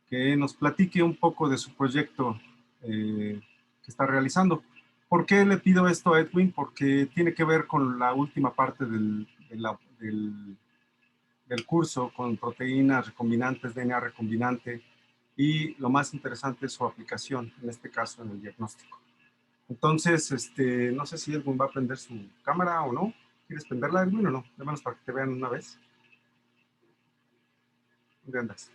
Speaker 1: que nos platique un poco de su proyecto que está realizando. ¿Por qué le pido esto a Edwin? Porque tiene que ver con la última parte del curso, con proteínas recombinantes, DNA recombinante, y lo más interesante es su aplicación, en este caso en el diagnóstico. Entonces, no sé si Edwin va a prender su cámara o no. ¿Quieres prenderla, Edwin, o no? De menos para que te vean una vez. ¿Dónde andas?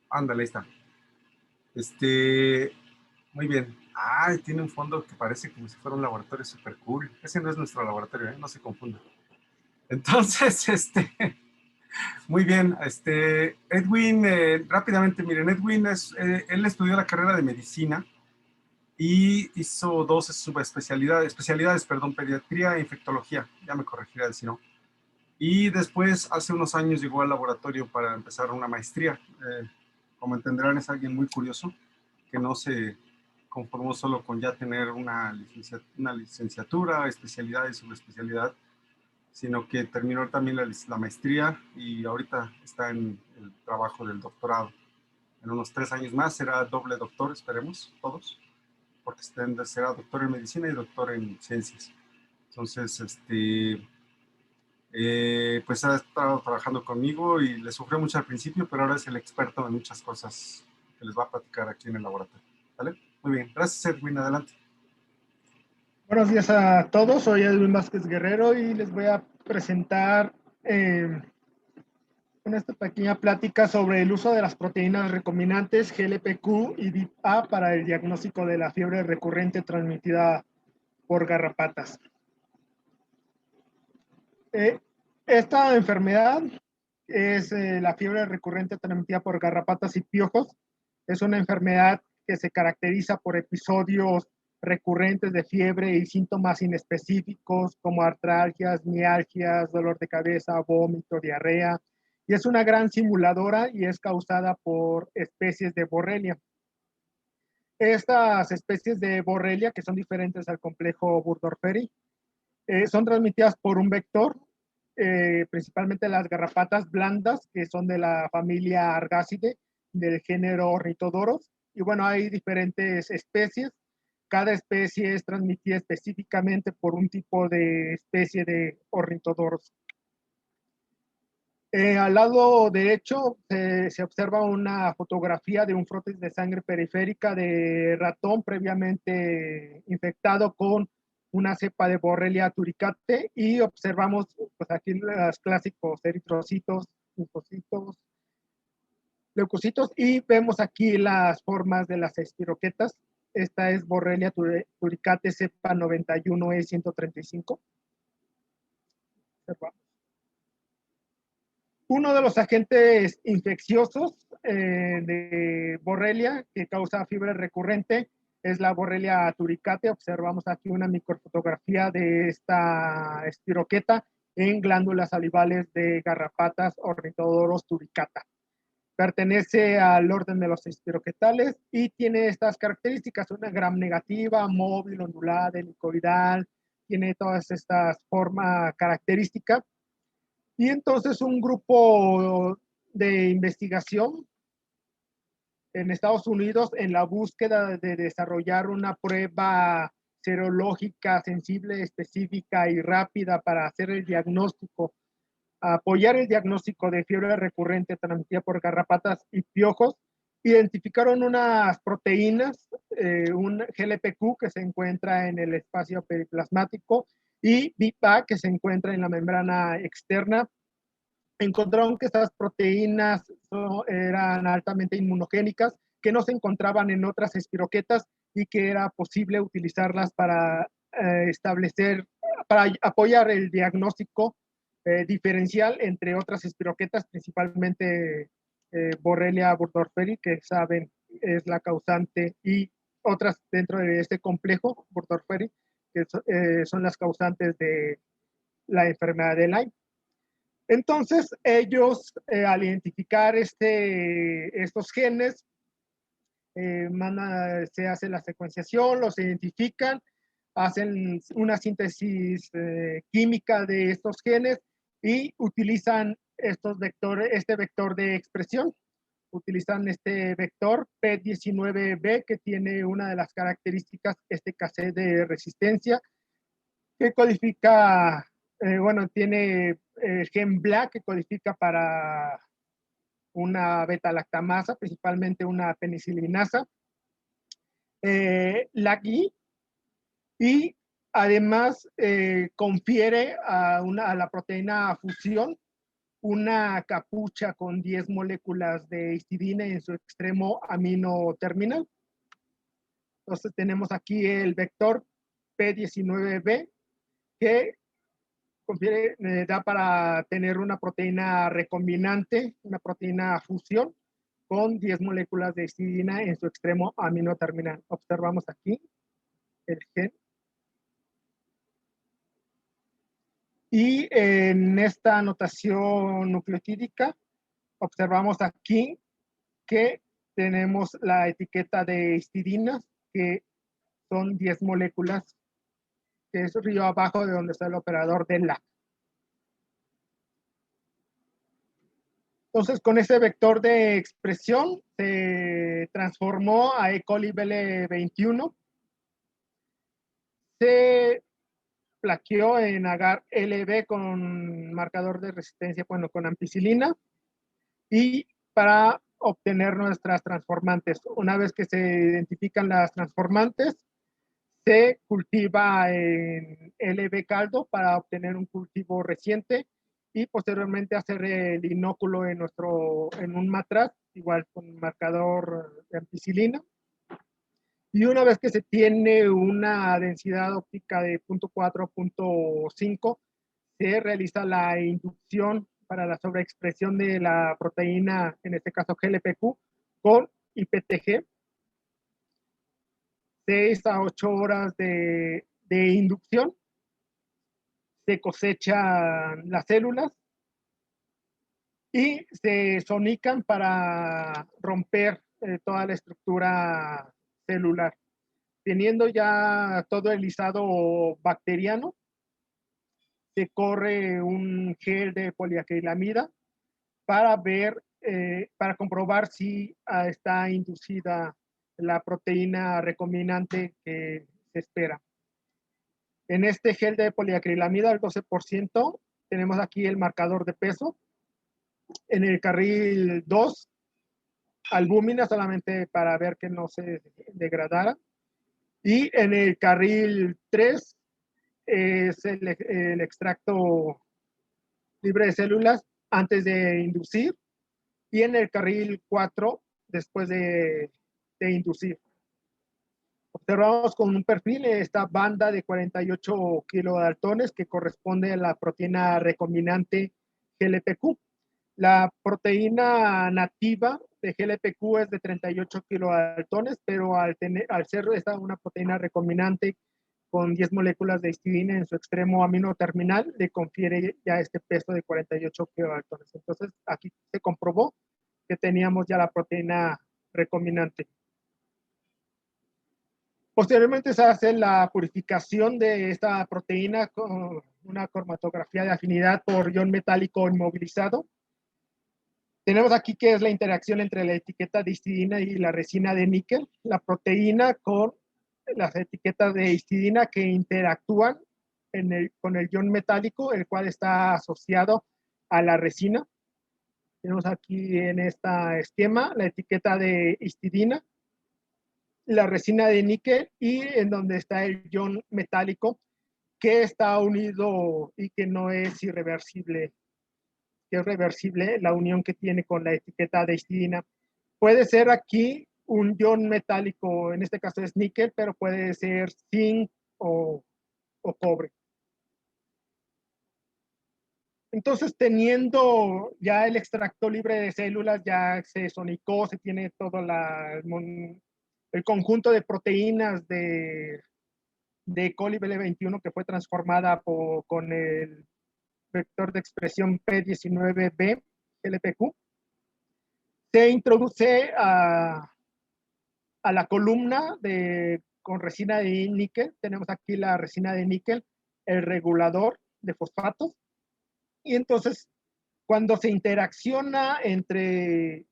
Speaker 1: Ándale, ahí está. Muy bien. Ay, tiene un fondo que parece como si fuera un laboratorio super cool. Ese no es nuestro laboratorio, ¿eh? No se confunda. Entonces, muy bien. Edwin, rápidamente, miren, Edwin, él estudió la carrera de medicina y hizo 2 subespecialidades, pediatría e infectología. Ya me corregirá si no. Y después, hace unos años, llegó al laboratorio para empezar una maestría. Como entenderán, es alguien muy curioso, que no se conformó solo con ya tener una licenciatura, especialidad y subespecialidad, sino que terminó también la maestría y ahorita está en el trabajo del doctorado. En unos 3 años más será doble doctor, esperemos, todos, porque será doctor en medicina y doctor en ciencias. Entonces, pues ha estado trabajando conmigo y le sufrió mucho al principio, pero ahora es el experto en muchas cosas que les va a platicar aquí en el laboratorio. ¿Vale? Muy bien, gracias Edwin, adelante.
Speaker 7: Buenos días a todos, soy Edwin Vázquez Guerrero y les voy a presentar esta pequeña plática sobre el uso de las proteínas recombinantes GLP-Q y DIP-A para el diagnóstico de la fiebre recurrente transmitida por garrapatas. Esta enfermedad es la fiebre recurrente transmitida por garrapatas y piojos. Es una enfermedad que se caracteriza por episodios recurrentes de fiebre y síntomas inespecíficos como artralgias, mialgias, dolor de cabeza, vómito, diarrea. Y es una gran simuladora y es causada por especies de Borrelia. Estas especies de Borrelia, que son diferentes al complejo Burgdorferi, son transmitidas por un vector, principalmente las garrapatas blandas, que son de la familia Argácide, del género Ornithodoros. Y bueno, hay diferentes especies. Cada especie es transmitida específicamente por un tipo de especie de Ornithodoros. Al lado derecho se observa una fotografía de un frotis de sangre periférica de ratón previamente infectado con una cepa de Borrelia turicate y observamos pues aquí los clásicos eritrocitos, linfocitos, leucocitos y vemos aquí las formas de las espiroquetas. Esta es Borrelia turicate cepa 91E135. Observamos. Uno de los agentes infecciosos de Borrelia que causa fiebre recurrente es la Borrelia turicate. Observamos aquí una microfotografía de esta espiroqueta en glándulas salivales de garrapatas Ornithodoros turicata. Pertenece al orden de los espiroquetales y tiene estas características: una gram negativa, móvil, ondulada, helicoidal, tiene todas estas formas características. Y entonces un grupo de investigación en Estados Unidos, en la búsqueda de desarrollar una prueba serológica sensible, específica y rápida para hacer el diagnóstico, apoyar el diagnóstico de fiebre recurrente transmitida por garrapatas y piojos, identificaron unas proteínas, un GLPQ que se encuentra en el espacio periplasmático y BIPA que se encuentra en la membrana externa. Encontraron que estas proteínas eran altamente inmunogénicas, que no se encontraban en otras espiroquetas y que era posible utilizarlas para para apoyar el diagnóstico diferencial entre otras espiroquetas, principalmente Borrelia burgdorferi, que saben es la causante, y otras dentro de este complejo burgdorferi, que son las causantes de la enfermedad de Lyme. Entonces, ellos, al identificar estos genes, se hace la secuenciación, los identifican, hacen una síntesis química de estos genes y utilizan este vector de expresión. Utilizan este vector P19B, que tiene una de las características, este cassette de resistencia, que codifica, tiene el gen BLA, que codifica para una beta-lactamasa, principalmente una penicilinasa, LAC-I, y además confiere a la proteína fusión una capucha con 10 moléculas de histidina en su extremo amino terminal. Entonces tenemos aquí el vector P19B, que confiere, da para tener una proteína recombinante, una proteína fusión con 10 moléculas de histidina en su extremo amino terminal. Observamos aquí el gen. Y en esta notación nucleotídica observamos aquí que tenemos la etiqueta de histidina, que son 10 moléculas, que es río abajo de donde está el operador de LAC. Entonces, con ese vector de expresión se transformó a E. coli BL21, se plaqueó en agar LB con marcador de resistencia, bueno, con ampicilina, y para obtener nuestras transformantes. Una vez que se identifican las transformantes, se cultiva en LB caldo para obtener un cultivo reciente y posteriormente hacer el inóculo en un matraz, igual con marcador de ampicilina. Y una vez que se tiene una densidad óptica de 0.4, 0.5, se realiza la inducción para la sobreexpresión de la proteína, en este caso GLP-Q, con IPTG. 6 a 8 horas de inducción. Se cosechan las células y se sonican para romper toda la estructura celular. Teniendo ya todo el lisado bacteriano, se corre un gel de poliacrilamida para ver, para comprobar si está inducida la proteína recombinante que se espera. En este gel de poliacrilamida, el 12%, tenemos aquí el marcador de peso. En el carril 2, albúmina solamente para ver que no se degradara. Y en el carril 3 es el extracto libre de células antes de inducir. Y en el carril 4, después de inducir. Observamos con un perfil esta banda de 48 kilodaltones que corresponde a la proteína recombinante GLP-Q. La proteína nativa de GLP-Q es de 38 kilodaltones, pero al ser esta una proteína recombinante con 10 moléculas de histidina en su extremo amino terminal, le confiere ya este peso de 48 kilodaltones. Entonces, aquí se comprobó que teníamos ya la proteína recombinante. Posteriormente se hace la purificación de esta proteína con una cromatografía de afinidad por ion metálico inmovilizado. Tenemos aquí que es la interacción entre la etiqueta de histidina y la resina de níquel, la proteína con las etiquetas de histidina que interactúan con el ion metálico, el cual está asociado a la resina. Tenemos aquí en este esquema la etiqueta de histidina, la resina de níquel y en donde está el ion metálico que está unido y que no es irreversible, que es reversible la unión que tiene con la etiqueta de histidina. Puede ser aquí un ion metálico, en este caso es níquel, pero puede ser zinc o cobre. Entonces, teniendo ya el extracto libre de células, ya se sonicó, se tiene todo el conjunto de proteínas de coli BL21 que fue transformada con el vector de expresión P19B GLP-Q. Se introduce a la columna con resina de níquel. Tenemos aquí la resina de níquel, el regulador de fosfatos. Y entonces, cuando se interacciona entre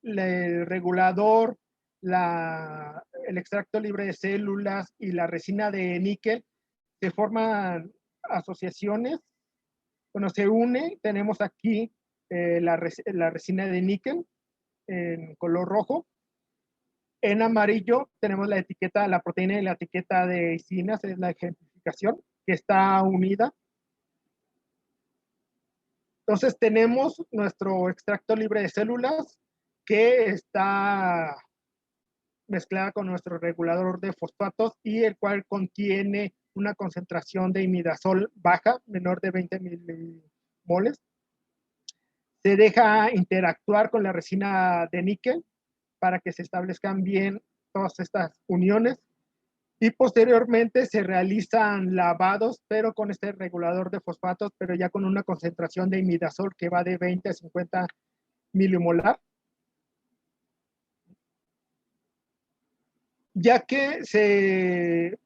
Speaker 7: el regulador, el extracto libre de células y la resina de níquel, se forman asociaciones. Bueno, se une, tenemos aquí la resina de níquel en color rojo. En amarillo tenemos la etiqueta, la proteína y la etiqueta de histidina, es la ejemplificación, que está unida. Entonces tenemos nuestro extracto libre de células que está mezclada con nuestro regulador de fosfatos y el cual contiene una concentración de imidazol baja, menor de 20 milimoles. Se deja interactuar con la resina de níquel para que se establezcan bien todas estas uniones y posteriormente se realizan lavados, pero con este regulador de fosfatos, pero ya con una concentración de imidazol que va de 20 a 50 milimolar. Ya que se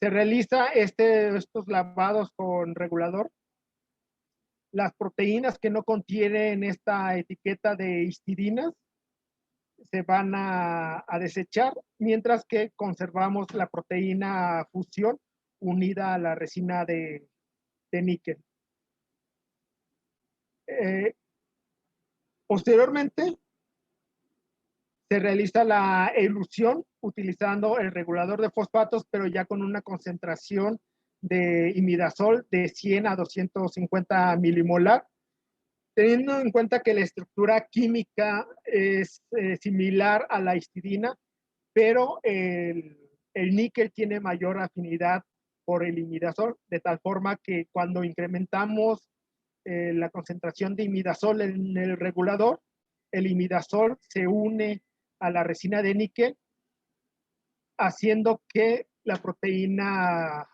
Speaker 7: realiza estos lavados con regulador, las proteínas que no contienen esta etiqueta de histidinas se van a desechar, mientras que conservamos la proteína fusión unida a la resina de níquel. Posteriormente, se realiza la elución utilizando el regulador de fosfatos, pero ya con una concentración de imidazol de 100 a 250 milimolar, teniendo en cuenta que la estructura química es similar a la histidina, pero el níquel tiene mayor afinidad por el imidazol, de tal forma que cuando incrementamos la concentración de imidazol en el regulador, el imidazol se une a la resina de níquel, haciendo que la proteína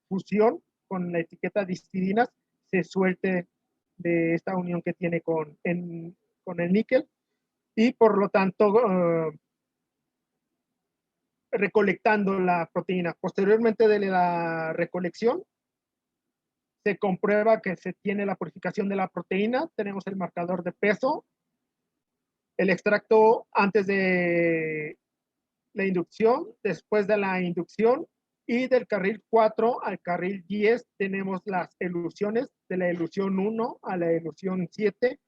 Speaker 7: fusión con la etiqueta de histidinas se suelte de esta unión que tiene con el níquel y por lo tanto recolectando la proteína. Posteriormente de la recolección se comprueba que se tiene la purificación de la proteína, tenemos el marcador de peso, el extracto antes de la inducción, después de la inducción, y del carril 4 al carril 10 tenemos las elusiones, de la elusión 1 a la elusión 7,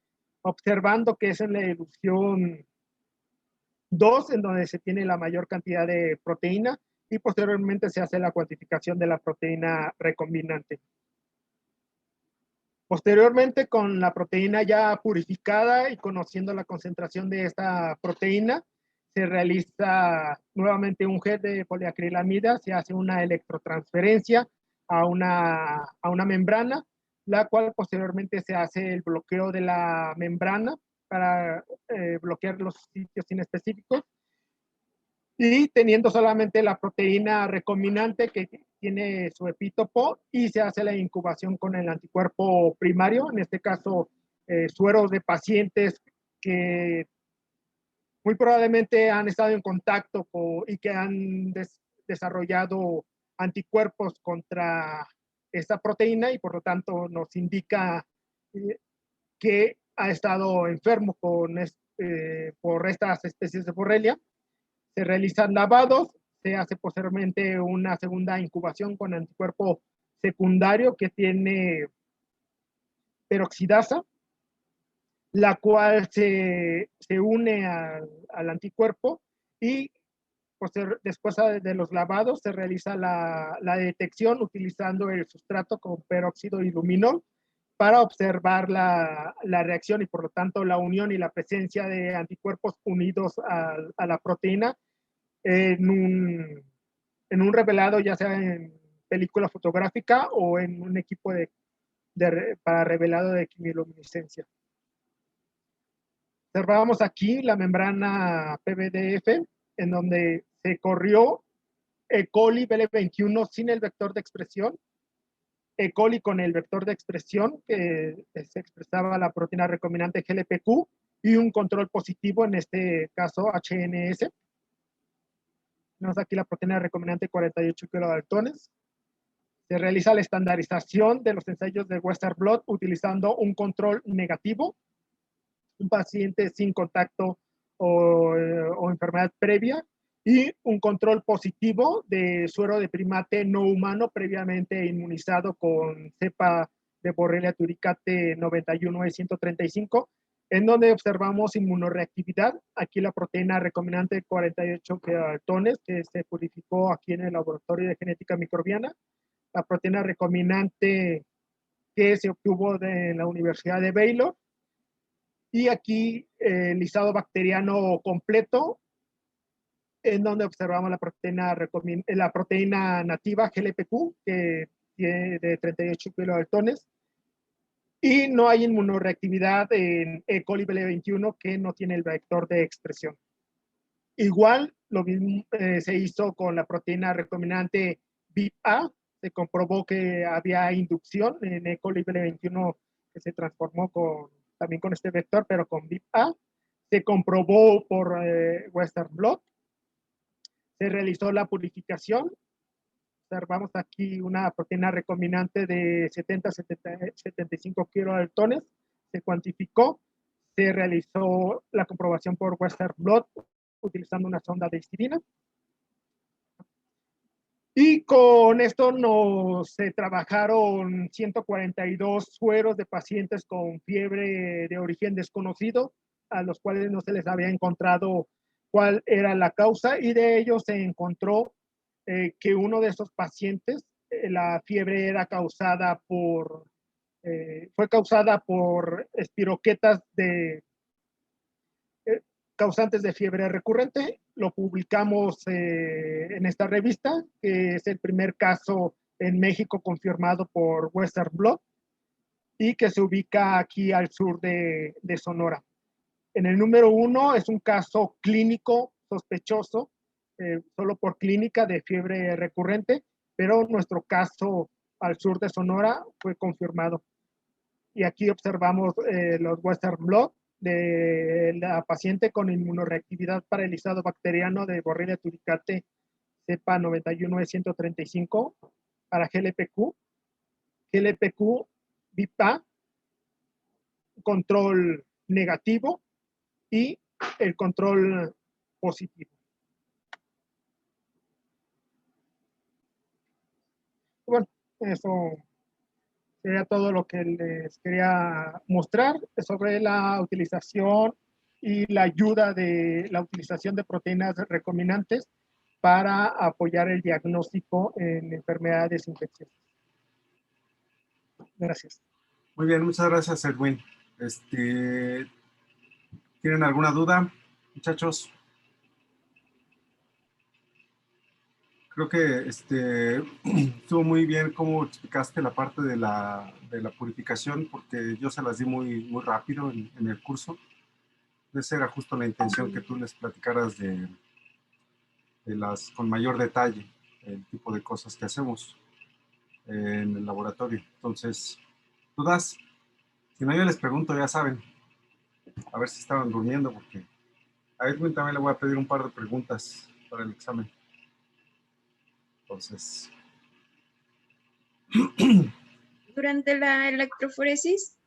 Speaker 7: observando que es en la elusión 2 en donde se tiene la mayor cantidad de proteína y posteriormente se hace la cuantificación de la proteína recombinante. Posteriormente, con la proteína ya purificada y conociendo la concentración de esta proteína, se realiza nuevamente un gel de poliacrilamida, se hace una electrotransferencia a una membrana, la cual posteriormente se hace el bloqueo de la membrana para bloquear los sitios inespecíficos. Y teniendo solamente la proteína recombinante que tiene su epítopo y se hace la incubación con el anticuerpo primario, en este caso sueros de pacientes que muy probablemente han estado en contacto y que han desarrollado anticuerpos contra esta proteína y por lo tanto nos indica que ha estado enfermo por estas especies de Borrelia. Se realizan lavados, se hace posteriormente una segunda incubación con anticuerpo secundario que tiene peroxidasa, la cual se une al anticuerpo y después de los lavados se realiza la detección utilizando el sustrato con peróxido y luminol para observar la reacción y por lo tanto la unión y la presencia de anticuerpos unidos a la proteína en un revelado, ya sea en película fotográfica o en un equipo para revelado de quimiluminiscencia. Observamos aquí la membrana PBDF, en donde se corrió E. coli BL21 sin el vector de expresión, E. coli con el vector de expresión, que se expresaba la proteína recombinante GLPQ, y un control positivo, en este caso HNS. Tenemos aquí la proteína recombinante 48 kilodaltones. Se realiza la estandarización de los ensayos de Western blot utilizando un control negativo, un paciente sin contacto o enfermedad previa, y un control positivo de suero de primate no humano previamente inmunizado con cepa de Borrelia turicate 91E135, en donde observamos inmunoreactividad. Aquí la proteína recombinante 48 kilodaltones que se purificó aquí en el laboratorio de genética microbiana, la proteína recombinante que se obtuvo de la Universidad de Baylor, y aquí el listado bacteriano completo, en donde observamos la proteína nativa GLPQ, que tiene de 38 kilodaltones, y no hay inmunoreactividad en E. coli BL21 que no tiene el vector de expresión. Igual, lo mismo se hizo con la proteína recombinante VIP-A, se comprobó que había inducción en E. coli BL21 que se transformó también con este vector, pero con VIP-A. Se comprobó por Western blot. Se realizó la purificación. Observamos aquí una proteína recombinante de 70-75 kilodaltones. Se cuantificó. Se realizó la comprobación por Western blot utilizando una sonda de histidina. Y con esto se trabajaron 142 sueros de pacientes con fiebre de origen desconocido, a los cuales no se les había encontrado cuál era la causa, y de ellos se encontró que uno de esos pacientes, la fiebre era fue causada por espiroquetas causantes de fiebre recurrente. Lo publicamos en esta revista, que es el primer caso en México confirmado por Western Blot y que se ubica aquí al sur de Sonora. En el número 1 es un caso clínico sospechoso, solo por clínica de fiebre recurrente, pero nuestro caso al sur de Sonora fue confirmado. Y aquí observamos los Western Blot de la paciente con inmunoreactividad para el listado bacteriano de Borrelia turicate cepa 91935 para GLPQ, VIPA, control negativo y el control positivo. Bueno, eso sería todo lo que les quería mostrar sobre la utilización y la ayuda de la utilización de proteínas recombinantes para apoyar el diagnóstico en enfermedades infecciosas. Gracias.
Speaker 1: Muy bien, muchas gracias, Edwin. ¿Tienen alguna duda, muchachos? Creo que estuvo muy bien cómo explicaste la parte de la purificación, porque yo se las di muy rápido en el curso. Esa era justo la intención, que tú les platicaras de las con mayor detalle, el tipo de cosas que hacemos en el laboratorio. Entonces, ¿dudas? Si no, yo les pregunto, ya saben. A ver si estaban durmiendo, porque a Edwin también le voy a pedir un par de preguntas para el examen. Entonces...
Speaker 6: Durante la electroforesis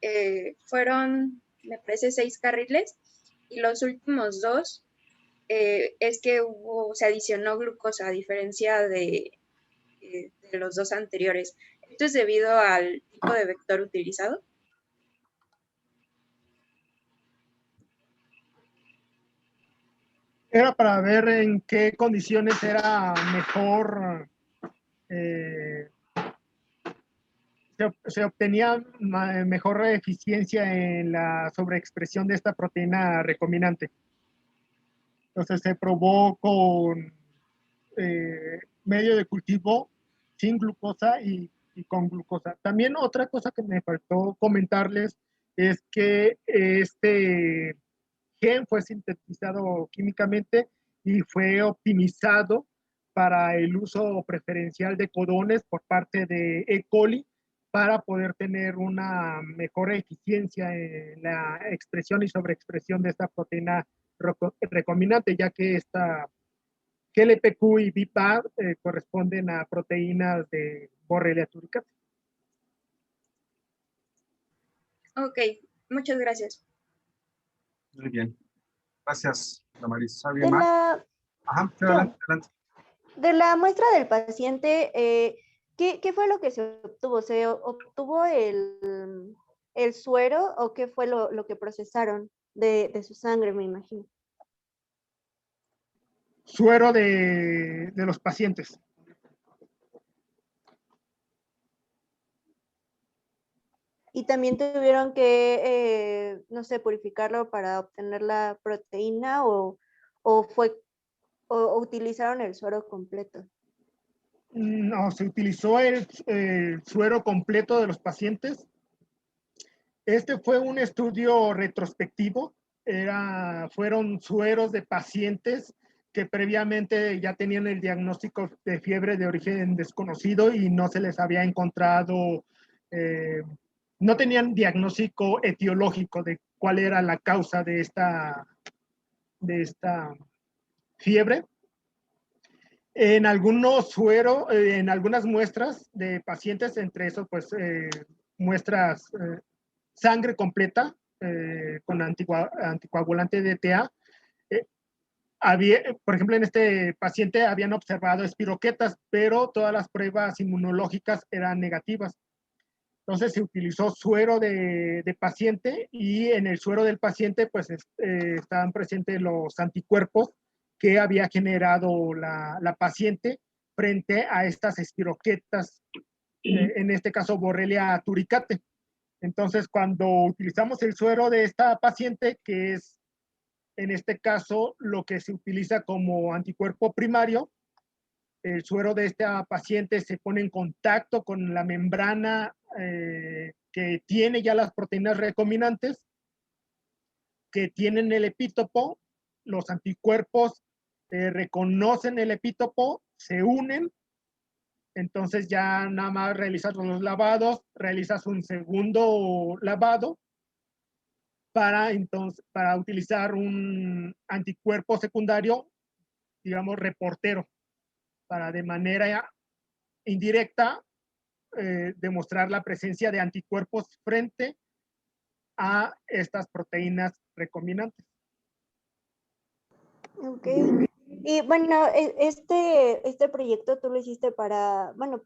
Speaker 6: fueron, me parece, 6 carriles y los últimos 2 es que se adicionó glucosa a diferencia de los 2 anteriores. ¿Esto es debido al tipo de vector utilizado?
Speaker 7: Era para ver en qué condiciones era mejor, se obtenía mejor eficiencia en la sobreexpresión de esta proteína recombinante. Entonces se probó con medio de cultivo sin glucosa y con glucosa. También otra cosa que me faltó comentarles es que este gen fue sintetizado químicamente y fue optimizado para el uso preferencial de codones por parte de E. coli para poder tener una mejor eficiencia en la expresión y sobreexpresión de esta proteína recombinante, ya que esta GLPQ y VIPA corresponden a proteínas de Borrelia turicate.
Speaker 6: Ok, muchas gracias.
Speaker 1: Muy bien. Gracias, Damaris. ¿Alguien
Speaker 3: De
Speaker 1: más?
Speaker 3: la,
Speaker 1: Ajá,
Speaker 3: yo.
Speaker 1: adelante.
Speaker 3: de la muestra del paciente, ¿qué fue lo que se obtuvo? ¿Se obtuvo el suero o qué fue lo que procesaron de su sangre, me imagino?
Speaker 7: Suero de los pacientes.
Speaker 3: Y también tuvieron que, no sé, purificarlo para obtener la proteína o utilizaron el suero completo.
Speaker 7: No, se utilizó el suero completo de los pacientes. Este fue un estudio retrospectivo. Fueron sueros de pacientes que previamente ya tenían el diagnóstico de fiebre de origen desconocido y no se les había encontrado, no tenían diagnóstico etiológico de cuál era la causa de esta fiebre. En algunos sueros, en algunas muestras de pacientes, entre eso, pues, muestras sangre completa con anticoagulante DTA. Por ejemplo, en este paciente habían observado espiroquetas, pero todas las pruebas inmunológicas eran negativas. Entonces se utilizó suero de paciente y en el suero del paciente pues estaban presentes los anticuerpos que había generado la paciente frente a estas espiroquetas, en este caso Borrelia turicate. Entonces, cuando utilizamos el suero de esta paciente, que es en este caso lo que se utiliza como anticuerpo primario, el suero de esta paciente se pone en contacto con la membrana que tiene ya las proteínas recombinantes que tienen el epítopo, los anticuerpos reconocen el epítopo, se unen, entonces ya nada más realizas los lavados, realizas un segundo lavado para utilizar un anticuerpo secundario, digamos, reportero, para de manera indirecta demostrar la presencia de anticuerpos frente a estas proteínas recombinantes.
Speaker 3: Ok. Y bueno, este proyecto tú lo hiciste para, bueno,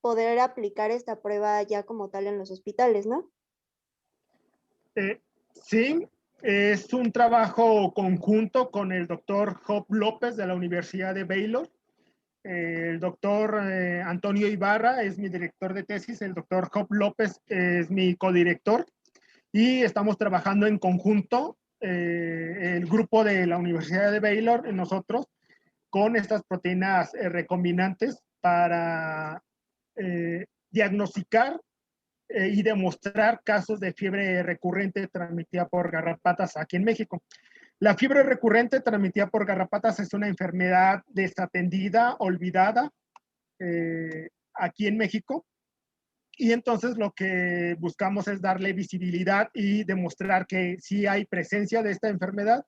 Speaker 3: poder aplicar esta prueba ya como tal en los hospitales, ¿no?
Speaker 7: Sí, es un trabajo conjunto con el doctor Job López de la Universidad de Baylor. El doctor Antonio Ibarra es mi director de tesis, el doctor Job López es mi codirector y estamos trabajando en conjunto, el grupo de la Universidad de Baylor y nosotros, con estas proteínas recombinantes para diagnosticar y demostrar casos de fiebre recurrente transmitida por garrapatas aquí en México. La fiebre recurrente transmitida por garrapatas es una enfermedad desatendida, olvidada aquí en México. Y entonces lo que buscamos es darle visibilidad y demostrar que sí hay presencia de esta enfermedad.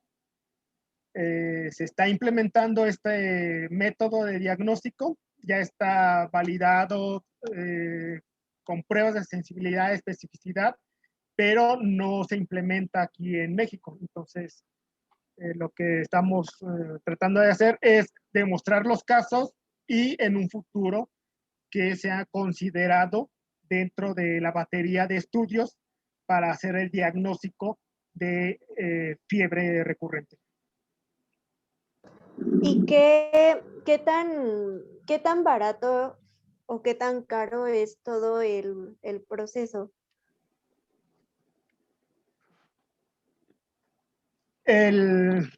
Speaker 7: Se está implementando este método de diagnóstico, ya está validado con pruebas de sensibilidad y especificidad, pero no se implementa aquí en México. Entonces, lo que estamos tratando de hacer es demostrar los casos y en un futuro que sea considerado dentro de la batería de estudios para hacer el diagnóstico de fiebre recurrente.
Speaker 3: ¿Y qué tan barato o qué tan caro es todo el proceso?
Speaker 7: En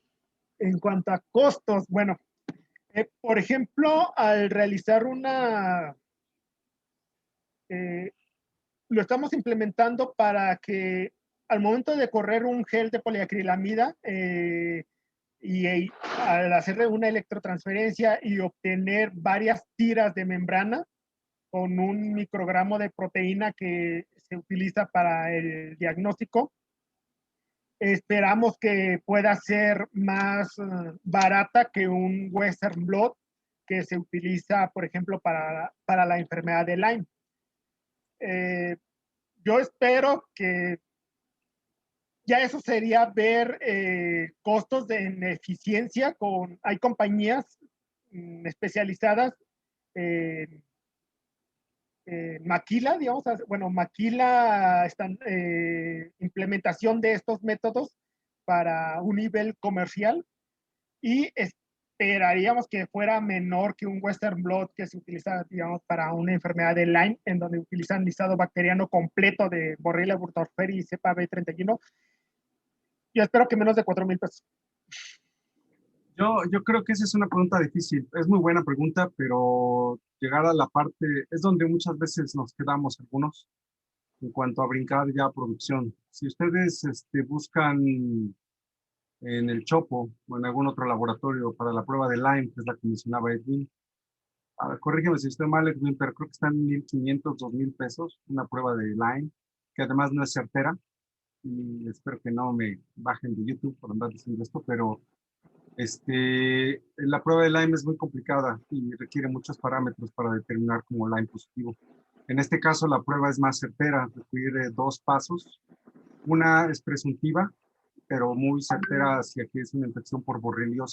Speaker 7: cuanto a costos, bueno, por ejemplo, al realizar lo estamos implementando para que al momento de correr un gel de poliacrilamida y al hacerle una electrotransferencia y obtener varias tiras de membrana con un microgramo de proteína que se utiliza para el diagnóstico, esperamos que pueda ser más barata que un Western Blot que se utiliza, por ejemplo, para la enfermedad de Lyme. Yo espero que ya eso sería ver costos en eficiencia. Hay compañías especializadas en maquila, digamos, bueno, maquila implementación de estos métodos para un nivel comercial y esperaríamos que fuera menor que un Western Blot que se utiliza, digamos, para una enfermedad de Lyme, en donde utilizan listado bacteriano completo de Borrelia burgdorferi y cepa B31. Yo espero que menos de 4,000 pesos.
Speaker 1: Yo creo que esa es una pregunta difícil. Es muy buena pregunta, pero llegar a la parte es donde muchas veces nos quedamos algunos en cuanto a brincar ya a producción. Si ustedes buscan en el Chopo o en algún otro laboratorio para la prueba de Lyme, que es la que mencionaba Edwin, corrígeme si estoy mal, Edwin, pero creo que están en 1,500, 2,000 pesos una prueba de Lyme, que además no es certera. Y espero que no me bajen de YouTube por andar diciendo esto, pero la prueba de Lyme es muy complicada y requiere muchos parámetros para determinar como Lyme positivo. En este caso, la prueba es más certera, requiere 2 pasos. Una es presuntiva, pero muy certera hacia que es una infección por borrelia,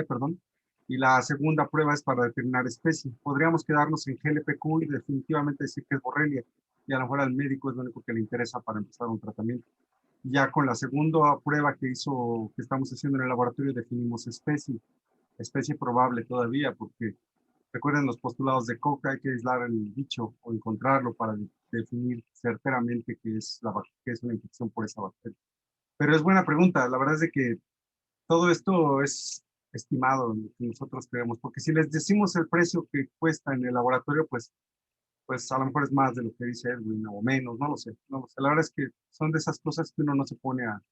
Speaker 1: perdón. Y la segunda prueba es para determinar especie. Podríamos quedarnos en GLPQ y definitivamente decir que es borrelia, y a lo mejor al médico es lo único que le interesa para empezar un tratamiento. Ya con la segunda prueba que estamos haciendo en el laboratorio, definimos especie probable todavía, porque recuerden los postulados de Koch, hay que aislar el bicho o encontrarlo para definir certeramente que es una infección por esa bacteria. Pero es buena pregunta, la verdad es de que todo esto es estimado en lo que nosotros creemos, porque si les decimos el precio que cuesta en el laboratorio, pues a lo mejor es más de lo que dice Edwin o menos, no lo sé, no lo sé. La verdad es que son de esas cosas que uno no se pone a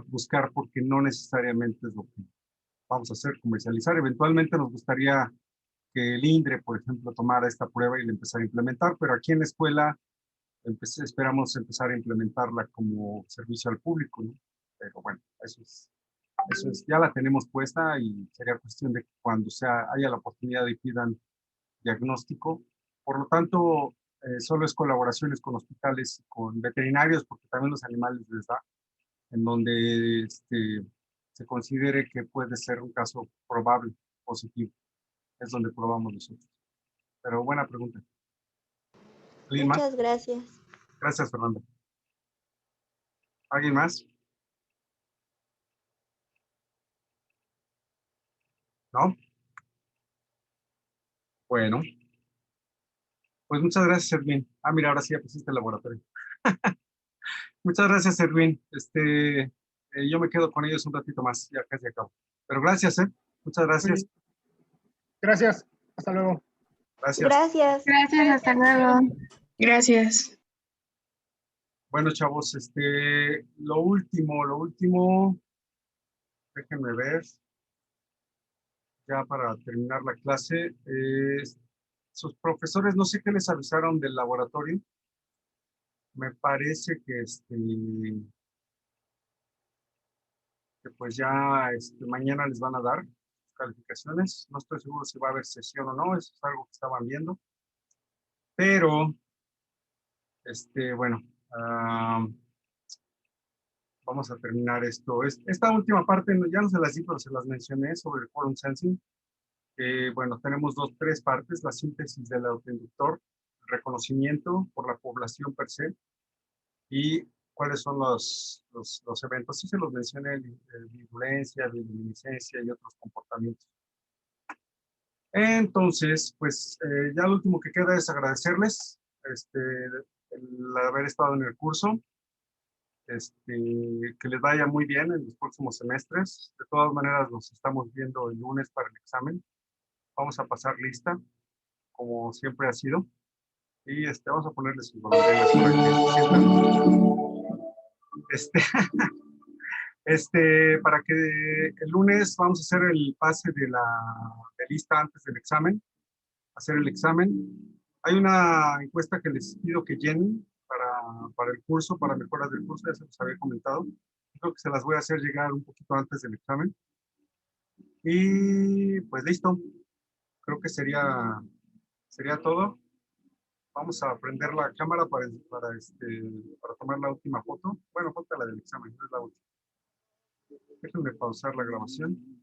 Speaker 1: buscar porque no necesariamente es lo que vamos a hacer, comercializar. Eventualmente nos gustaría que el INDRE, por ejemplo, tomara esta prueba y la empezara a implementar, pero aquí en la escuela esperamos empezar a implementarla como servicio al público, ¿no? Pero bueno, eso es, ya la tenemos puesta y sería cuestión de que cuando haya la oportunidad y pidan diagnóstico. Por lo tanto, solo es colaboraciones con hospitales y con veterinarios, porque también los animales les da, en donde se considere que puede ser un caso probable, positivo. Es donde probamos nosotros. Pero buena pregunta. ¿Alguien más?
Speaker 3: Muchas gracias.
Speaker 1: Gracias, Fernanda. ¿Alguien más? ¿No? Bueno. Pues muchas gracias, Erwin. Ah, mira, ahora sí ya pusiste el laboratorio. Muchas gracias, Erwin. Yo me quedo con ellos un ratito más, ya casi acabo. Pero gracias, ¿eh? Muchas gracias.
Speaker 7: Gracias. Hasta luego.
Speaker 1: Gracias.
Speaker 3: Gracias.
Speaker 5: Gracias, hasta luego.
Speaker 8: Gracias.
Speaker 1: Bueno, chavos, lo último, déjenme ver, ya para terminar la clase, sus profesores, no sé qué les avisaron del laboratorio. Me parece que pues ya mañana les van a dar calificaciones. No estoy seguro si va a haber sesión o no, eso es algo que estaban viendo. Pero, bueno, vamos a terminar esto. Esta última parte, ya no se las di, pero se las mencioné sobre el Quorum Sensing. Bueno, tenemos tres partes: la síntesis del autoinductor, el reconocimiento por la población per se, y cuáles son los eventos. Sí se los mencioné, virulencia, bioluminiscencia y otros comportamientos. Entonces, pues ya lo último que queda es agradecerles el haber estado en el curso, que les vaya muy bien en los próximos semestres. De todas maneras, nos estamos viendo el lunes para el examen. Vamos a pasar lista, como siempre ha sido, y vamos a ponerles sus voluntarías para que sientan. Para que el lunes vamos a hacer el pase de lista antes del examen, hacer el examen. Hay una encuesta que les pido que llenen para el curso, para mejoras del curso, ya se los había comentado. Creo que se las voy a hacer llegar un poquito antes del examen. Y pues listo. Creo que sería todo. Vamos a prender la cámara para tomar la última foto. Bueno, falta la del examen, no es la última. Déjenme pausar la grabación.